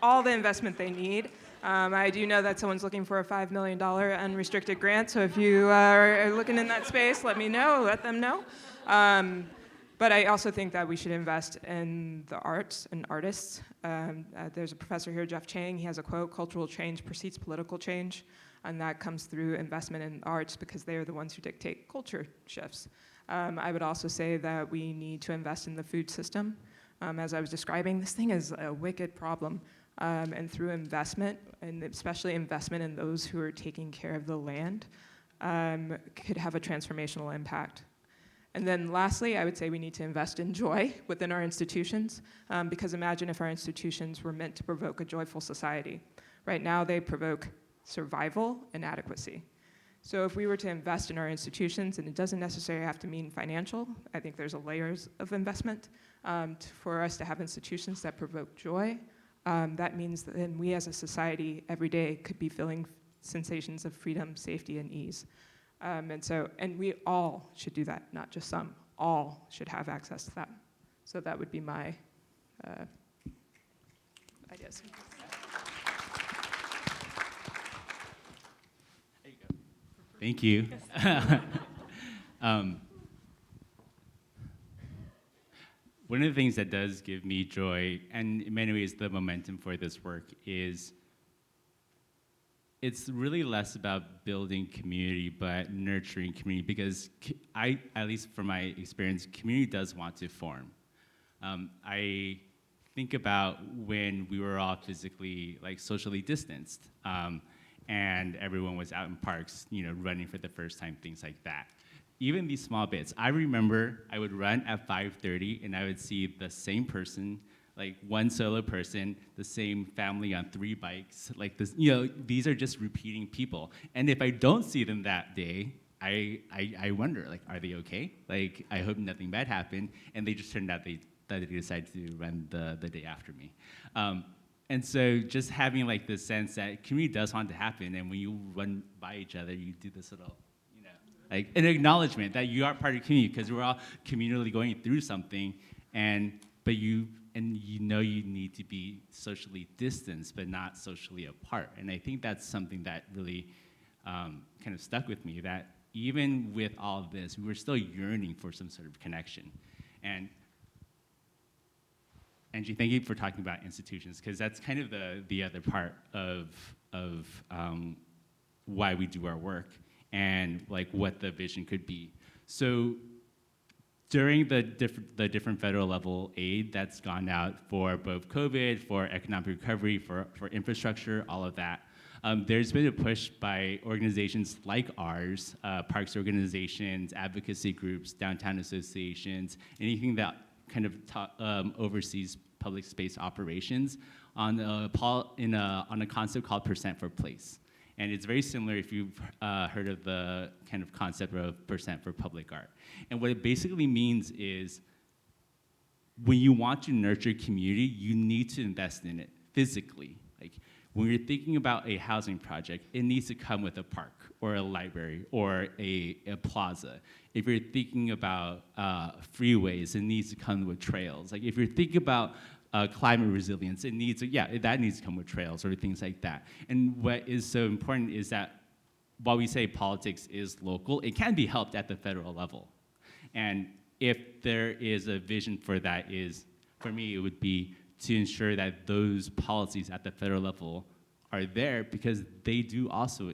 all the investment they need. I do know that someone's looking for a $5 million unrestricted grant, so if you are looking in that space, let me know, let them know. But I also think that we should invest in the arts and artists. There's a professor here, Jeff Chang, he has a quote, cultural change precedes political change, and that comes through investment in arts because they are the ones who dictate culture shifts. I would also say that we need to invest in the food system. As I was describing, this thing is a wicked problem. And through investment, and especially investment in those who are taking care of the land, could have a transformational impact. And then lastly, I would say we need to invest in joy within our institutions, because imagine if our institutions were meant to provoke a joyful society. Right now, they provoke survival and adequacy. So if we were to invest in our institutions, and it doesn't necessarily have to mean financial, I think there's layers of investment for us to have institutions that provoke joy. That means that then we as a society every day could be feeling sensations of freedom, safety, and ease. And we all should do that, not just some. All should have access to that. So that would be my ideas. Thank you. One of the things that does give me joy, and in many ways the momentum for this work, is it's really less about building community, but nurturing community, because at least from my experience, community does want to form. I think about when we were all physically, socially distanced, and everyone was out in parks, running for the first time, things like that. Even these small bits. I remember I would run at 5:30 and I would see the same person, one solo person, the same family on 3 bikes, this, these are just repeating people. And if I don't see them that day, I wonder, are they okay? I hope nothing bad happened. And they just turned out that they decided to run the day after me. And so just having this sense that community does want to happen, and when you run by each other, you do this little, an acknowledgement that you are part of the community, because we're all communally going through something, but you need to be socially distanced, but not socially apart. And I think that's something that really kind of stuck with me, that even with all of this, we were still yearning for some sort of connection. And Angie, thank you for talking about institutions, because that's kind of the other part of why we do our work, and what the vision could be. So during the different federal level aid that's gone out for both COVID, for economic recovery, for infrastructure, all of that, there's been a push by organizations like ours, parks organizations, advocacy groups, downtown associations, anything that kind of oversees public space operations on a concept called percent for place. And it's very similar if you've heard of the kind of concept of percent for public art. And what it basically means is when you want to nurture community, you need to invest in it physically. Like when you're thinking about a housing project, it needs to come with a park or a library or a plaza. If you're thinking about freeways, it needs to come with trails. Like if you're thinking about climate resilience, that needs to come with trails or things like that. And what is so important is that while we say politics is local, it can be helped at the federal level. And if there is a vision for that for me, it would be to ensure that those policies at the federal level are there because they do also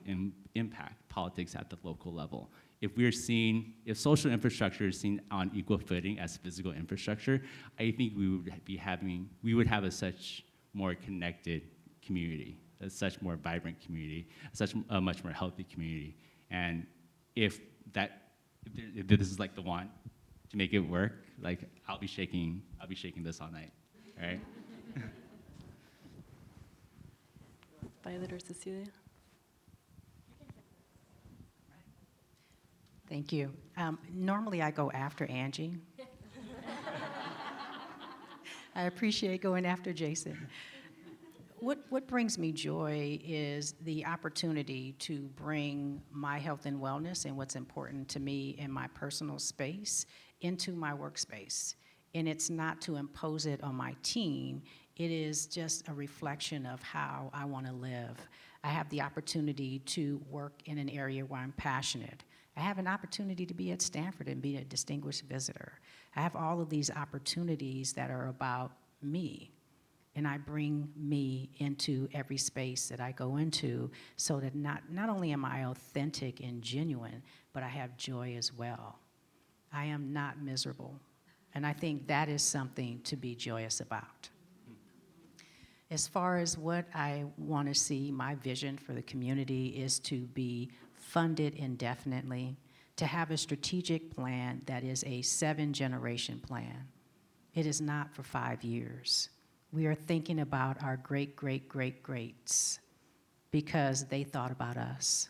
impact politics at the local level. If social infrastructure is seen on equal footing as physical infrastructure, I think we would have a such more connected community, a such more vibrant community, a much more healthy community. And if this is like the one to make it work, like I'll be shaking this all night, all right? Violet or Cecilia? Thank you. Normally I go after Angie. I appreciate going after Jason. What brings me joy is the opportunity to bring my health and wellness and what's important to me in my personal space into my workspace. And it's not to impose it on my team. It is just a reflection of how I want to live. I have the opportunity to work in an area where I'm passionate. I have an opportunity to be at Stanford and be a distinguished visitor. I have all of these opportunities that are about me. And I bring me into every space that I go into so that not only am I authentic and genuine, but I have joy as well. I am not miserable. And I think that is something to be joyous about. As far as what I want to see, my vision for the community is to be funded indefinitely, to have a strategic plan that is a 7-generation plan. It is not for 5 years. We are thinking about our greats because they thought about us.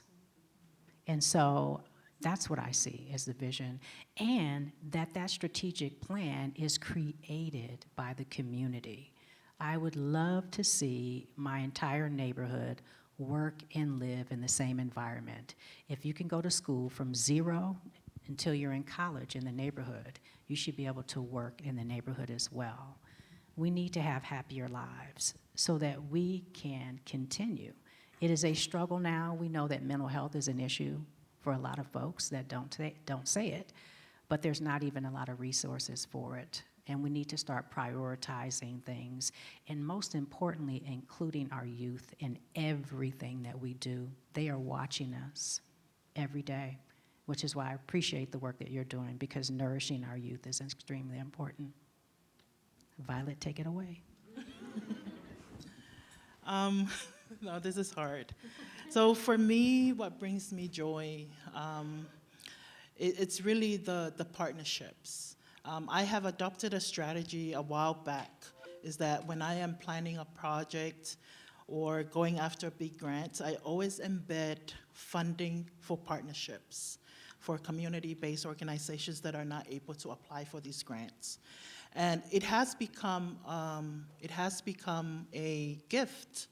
And so that's what I see as the vision, and that strategic plan is created by the community. I would love to see my entire neighborhood work and live in the same environment. If you can go to school from 0 until you're in college in the neighborhood, you should be able to work in the neighborhood as well. We need to have happier lives so that we can continue. It is a struggle now. We know that mental health is an issue for a lot of folks that don't say it, but there's not even a lot of resources for it. And we need to start prioritizing things, and most importantly, including our youth in everything that we do. They are watching us every day, which is why I appreciate the work that you're doing, because nourishing our youth is extremely important. Violet, take it away. No, this is hard. So for me, what brings me joy, it's really the partnerships. I have adopted a strategy a while back, is that when I am planning a project or going after big grants, I always embed funding for partnerships for community-based organizations that are not able to apply for these grants. And it has become a gift,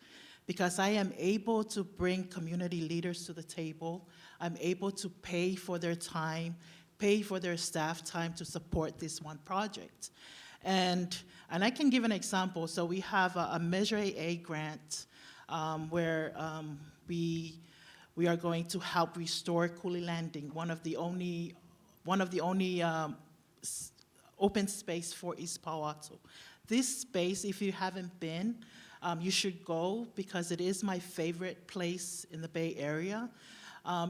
because I am able to bring community leaders to the table. I'm able to pay for their time, pay for their staff time to support this one project. And I can give an example. So we have a Measure AA grant where we are going to help restore Cooley Landing, one of the only open space for East Palo Alto. This space, if you haven't been, you should go, because it is my favorite place in the Bay Area.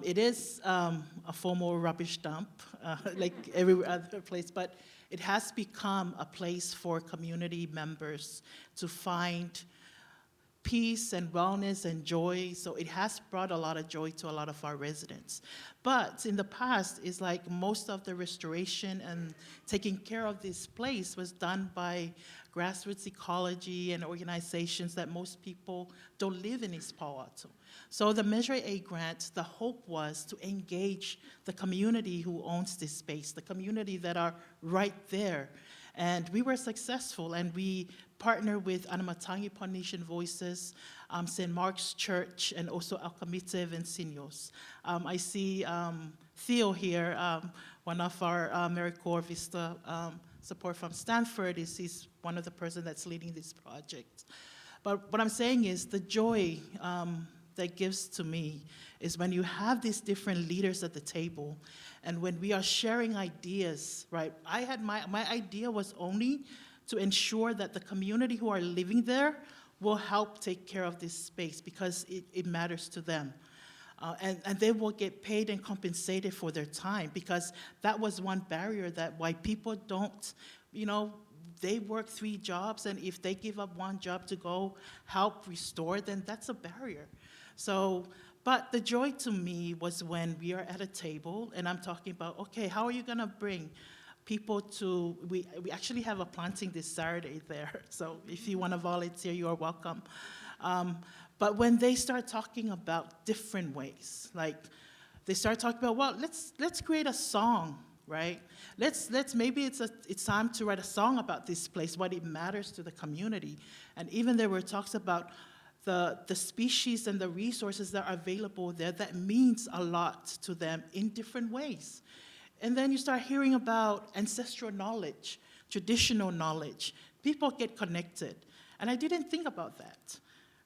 It is a former rubbish dump, like every other place, but it has become a place for community members to find peace and wellness and joy. So it has brought a lot of joy to a lot of our residents. But in the past, it's like most of the restoration and taking care of this place was done by grassroots ecology and organizations that most people don't live in East Palo Alto. So the Measure A grant, the hope was to engage the community who owns this space, the community that are right there. And we were successful, and we partnered with Anamatangi Polynesian Voices, St. Mark's Church, and also Alcamite Vencinos. I see Theo here, one of our AmeriCorps Vista support from Stanford. He's one of the person that's leading this project. But what I'm saying is the joy that gives to me is when you have these different leaders at the table, and when we are sharing ideas, right? I had my idea was only to ensure that the community who are living there will help take care of this space because it matters to them. And they will get paid and compensated for their time, because that was one barrier that why people don't, they work 3 jobs, and if they give up 1 job to go help restore, then that's a barrier. So, but the joy to me was when we are at a table and I'm talking about, okay, how are you gonna bring people to, we actually have a planting this Saturday there, so if you wanna volunteer, you are welcome. But when they start talking about different ways, like they start talking about, well, let's create a song, right? Maybe it's time to write a song about this place, what it matters to the community. And even there were talks about the species and the resources that are available there that means a lot to them in different ways. And then you start hearing about ancestral knowledge, traditional knowledge. People get connected. And I didn't think about that,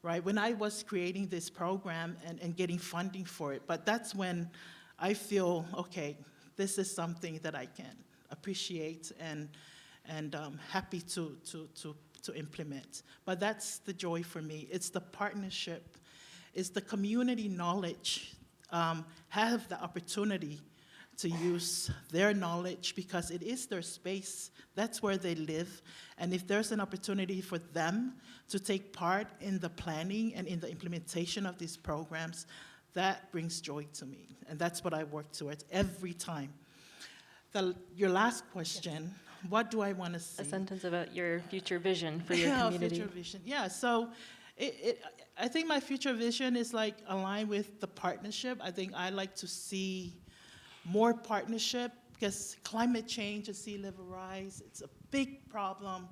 right, when I was creating this program and getting funding for it. But that's when I feel, okay, this is something that I can appreciate and happy to implement. But that's the joy for me. It's the partnership. It's the community knowledge, have the opportunity to use their knowledge because it is their space. That's where they live. And if there's an opportunity for them to take part in the planning and in the implementation of these programs, that brings joy to me. And that's what I work towards every time. Your last question, what do I want to see? A sentence about your future vision for your community. Future vision. Yeah, so I think my future vision is like aligned with the partnership. I think I like to see more partnership because climate change and sea level rise, it's a big problem.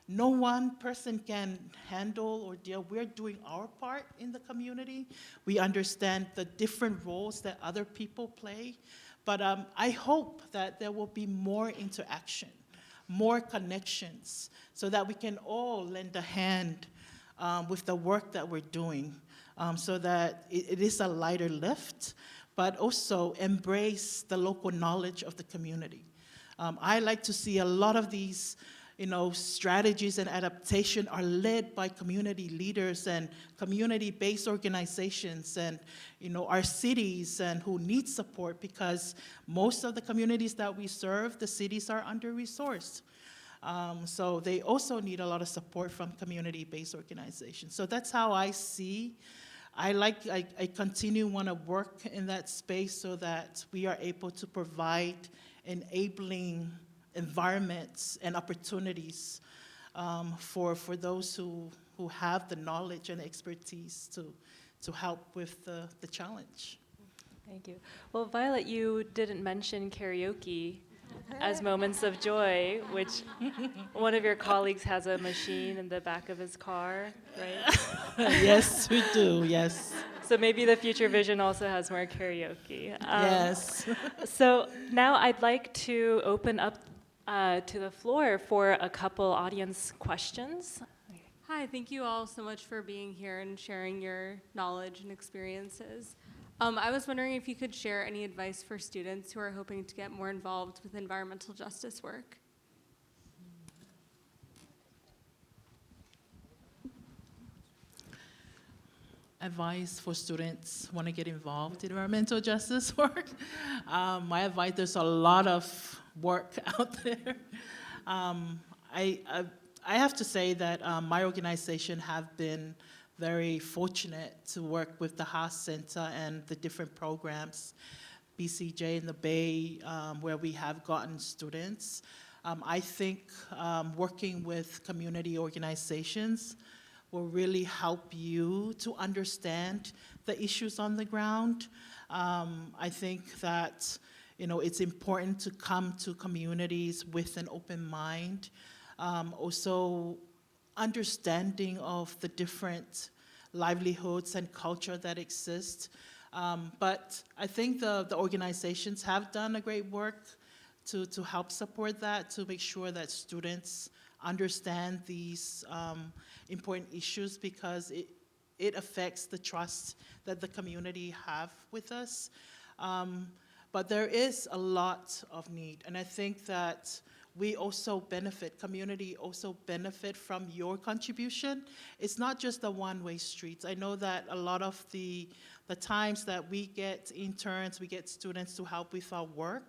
No one person can handle or deal. We're doing our part in the community. We understand the different roles that other people play. But I hope that there will be more interaction, more connections, so that we can all lend a hand with the work that we're doing, so that it is a lighter lift, but also embrace the local knowledge of the community. I like to see a lot of these strategies and adaptation are led by community leaders and community-based organizations and, our cities and who need support because most of the communities that we serve, the cities are under-resourced. So they also need a lot of support from community-based organizations. So that's how I see. I continue want to work in that space so that we are able to provide enabling environments and opportunities for those who have the knowledge and expertise to help with the challenge. Thank you. Well, Violet, you didn't mention karaoke as moments of joy, which one of your colleagues has a machine in the back of his car, right? Yes, we do, yes. So maybe the future vision also has more karaoke. Yes. So now I'd like to open up to the floor for a couple audience questions. Hi, thank you all so much for being here and sharing your knowledge and experiences. I was wondering if you could share any advice for students who are hoping to get more involved with environmental justice work. Advice for students who want to get involved in environmental justice work. My advice, there's a lot of work out there. I have to say that my organization have been very fortunate to work with the Haas Center and the different programs, BCJ in the Bay, where we have gotten students. I think working with community organizations will really help you to understand the issues on the ground. I think that it's important to come to communities with an open mind. Also, understanding of the different livelihoods and culture that exist. But I think the organizations have done a great work to help support that, to make sure that students understand these important issues, because it affects the trust that the community have with us. But there is a lot of need, and I think that we also benefit, community also benefit from your contribution. It's not just a one-way street. I know that a lot of the times that we get interns, we get students to help with our work,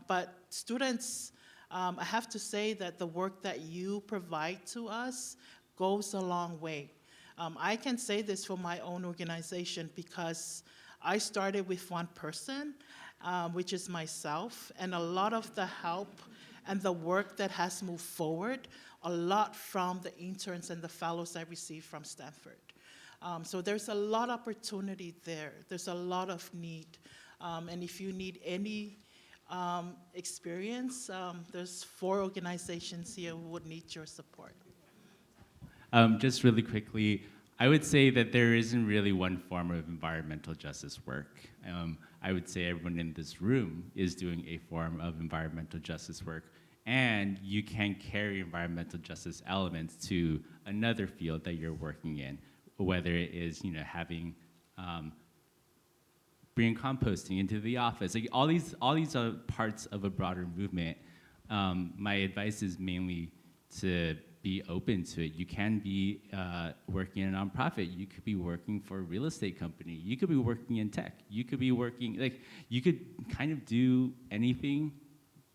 but students, I have to say that the work that you provide to us goes a long way. I can say this for my own organization because I started with one person, which is myself, and a lot of the help and the work that has moved forward, a lot from the interns and the fellows I received from Stanford. So there's a lot of opportunity there. There's a lot of need. And if you need any experience, there's 4 organizations here who would need your support. Just really quickly, I would say that there isn't really one form of environmental justice work. I would say everyone in this room is doing a form of environmental justice work, and you can carry environmental justice elements to another field that you're working in, whether it is having bringing composting into the office. Like all these are parts of a broader movement. My advice is mainly to be open to it. You can be working in a nonprofit. You could be working for a real estate company. You could be working in tech. You could be working, you could kind of do anything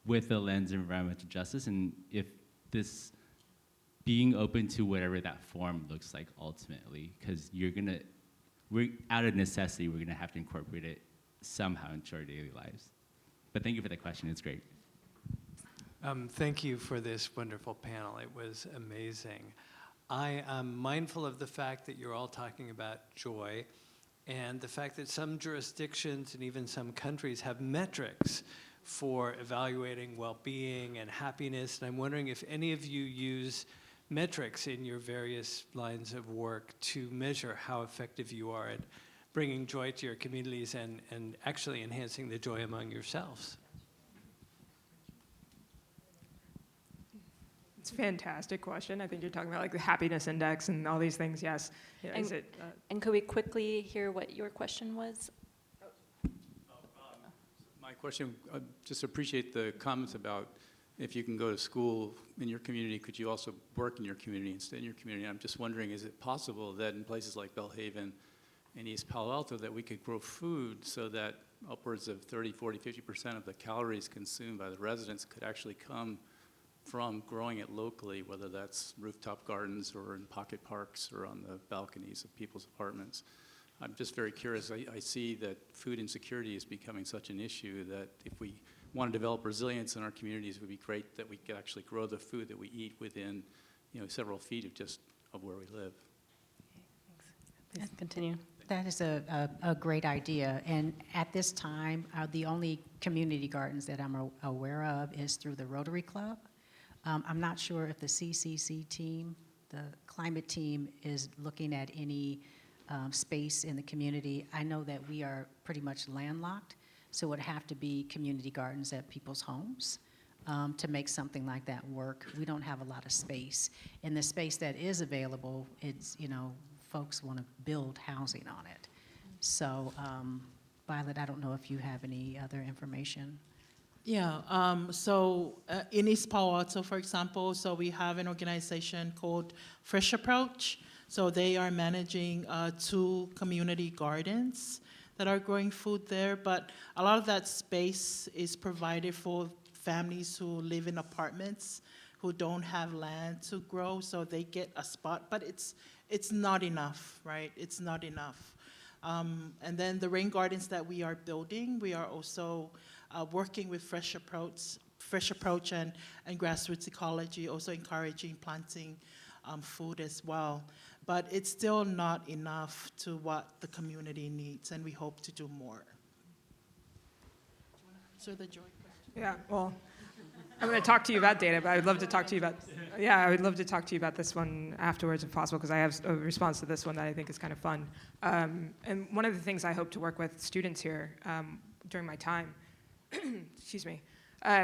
with a lens of environmental justice. And if this being open to whatever that form looks like ultimately, because we're out of necessity, we're gonna have to incorporate it somehow into our daily lives. But thank you for the question, it's great. Thank you for this wonderful panel. It was amazing. I am mindful of the fact that you're all talking about joy and the fact that some jurisdictions and even some countries have metrics for evaluating well-being and happiness. And I'm wondering if any of you use metrics in your various lines of work to measure how effective you are at bringing joy to your communities and actually enhancing the joy among yourselves. It's a fantastic question. I think you're talking about like the happiness index and all these things. Yes. Yeah, And could we quickly hear what your question was? My question, just appreciate the comments about if you can go to school in your community, could you also work in your community and stay in your community? I'm just wondering, is it possible that in places like Belhaven and East Palo Alto that we could grow food so that upwards of 30, 40, 50% of the calories consumed by the residents could actually come from growing it locally, whether that's rooftop gardens or in pocket parks or on the balconies of people's apartments? I'm just very curious. I see that food insecurity is becoming such an issue that if we want to develop resilience in our communities, it would be great that we could actually grow the food that we eat within, several feet of where we live. Please continue. That is a great idea. And at this time, the only community gardens that I'm aware of is through the Rotary Club. I'm not sure if the CCC team, the climate team, is looking at any space in the community. I know that we are pretty much landlocked, so it would have to be community gardens at people's homes to make something like that work. We don't have a lot of space. In the space that is available, it's, folks want to build housing on it. So, Violet, I don't know if you have any other information. Yeah, in East Palo Alto, for example, so we have an organization called Fresh Approach. So they are managing 2 community gardens that are growing food there, but a lot of that space is provided for families who live in apartments who don't have land to grow, so they get a spot, but it's it's not enough, right? It's not enough. And then the rain gardens that we are building, we are also working with Fresh Approach and grassroots ecology, also encouraging planting food as well. But it's still not enough to what the community needs, and we hope to do more. So the joy question. Yeah, well, I'm going to talk to you about data, but I would love to talk to you about, I would love to talk to you about this one afterwards if possible, because I have a response to this one that I think is kind of fun. And one of the things I hope to work with students here during my time, excuse me,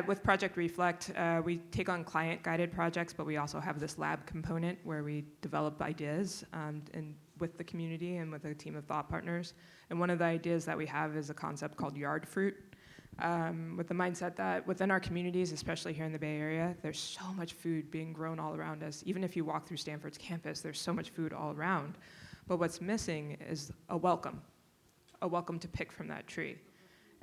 with Project Reflect, we take on client-guided projects, but we also have this lab component where we develop ideas and with the community and with a team of thought partners. And one of the ideas that we have is a concept called yard fruit, with the mindset that within our communities, especially here in the Bay Area, there's so much food being grown all around us. Even if you walk through Stanford's campus, there's so much food all around. But what's missing is a welcome to pick from that tree.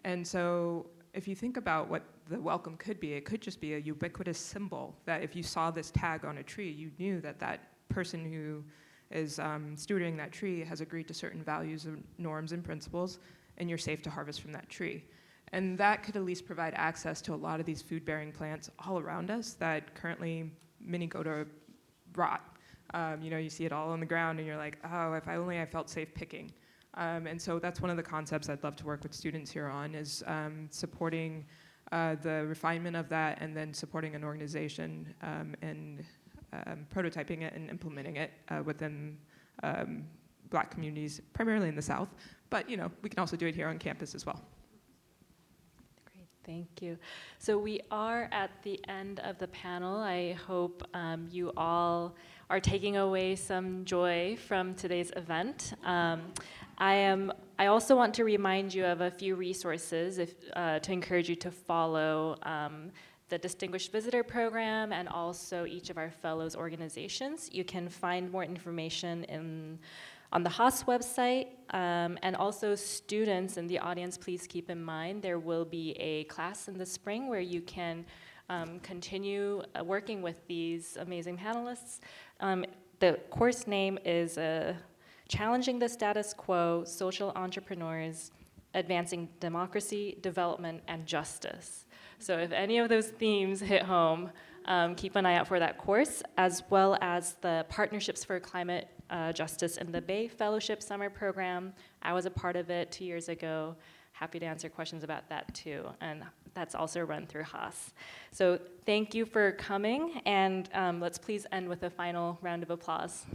And so if you think about what the welcome could be, it could just be a ubiquitous symbol that if you saw this tag on a tree, you knew that that person who is stewarding that tree has agreed to certain values and norms and principles, and you're safe to harvest from that tree. And that could at least provide access to a lot of these food-bearing plants all around us that currently many go to rot. You see it all on the ground, and you're like, oh, if I felt safe picking. And so that's one of the concepts I'd love to work with students here on is supporting the refinement of that and then supporting an organization and prototyping it and implementing it within Black communities, primarily in the South. But we can also do it here on campus as well. Great, thank you. So we are at the end of the panel. I hope you all are taking away some joy from today's event. I also want to remind you of a few resources to encourage you to follow the Distinguished Visitor Program and also each of our fellows organizations. You can find more information on the Haas website, and also students in the audience, please keep in mind there will be a class in the spring where you can continue working with these amazing panelists. The course name is Challenging the Status Quo, Social Entrepreneurs, Advancing Democracy, Development, and Justice. So if any of those themes hit home, keep an eye out for that course, as well as the Partnerships for Climate Justice in the Bay Fellowship Summer Program. I was a part of it 2 years ago. Happy to answer questions about that too. And that's also run through Haas. So thank you for coming, and let's please end with a final round of applause.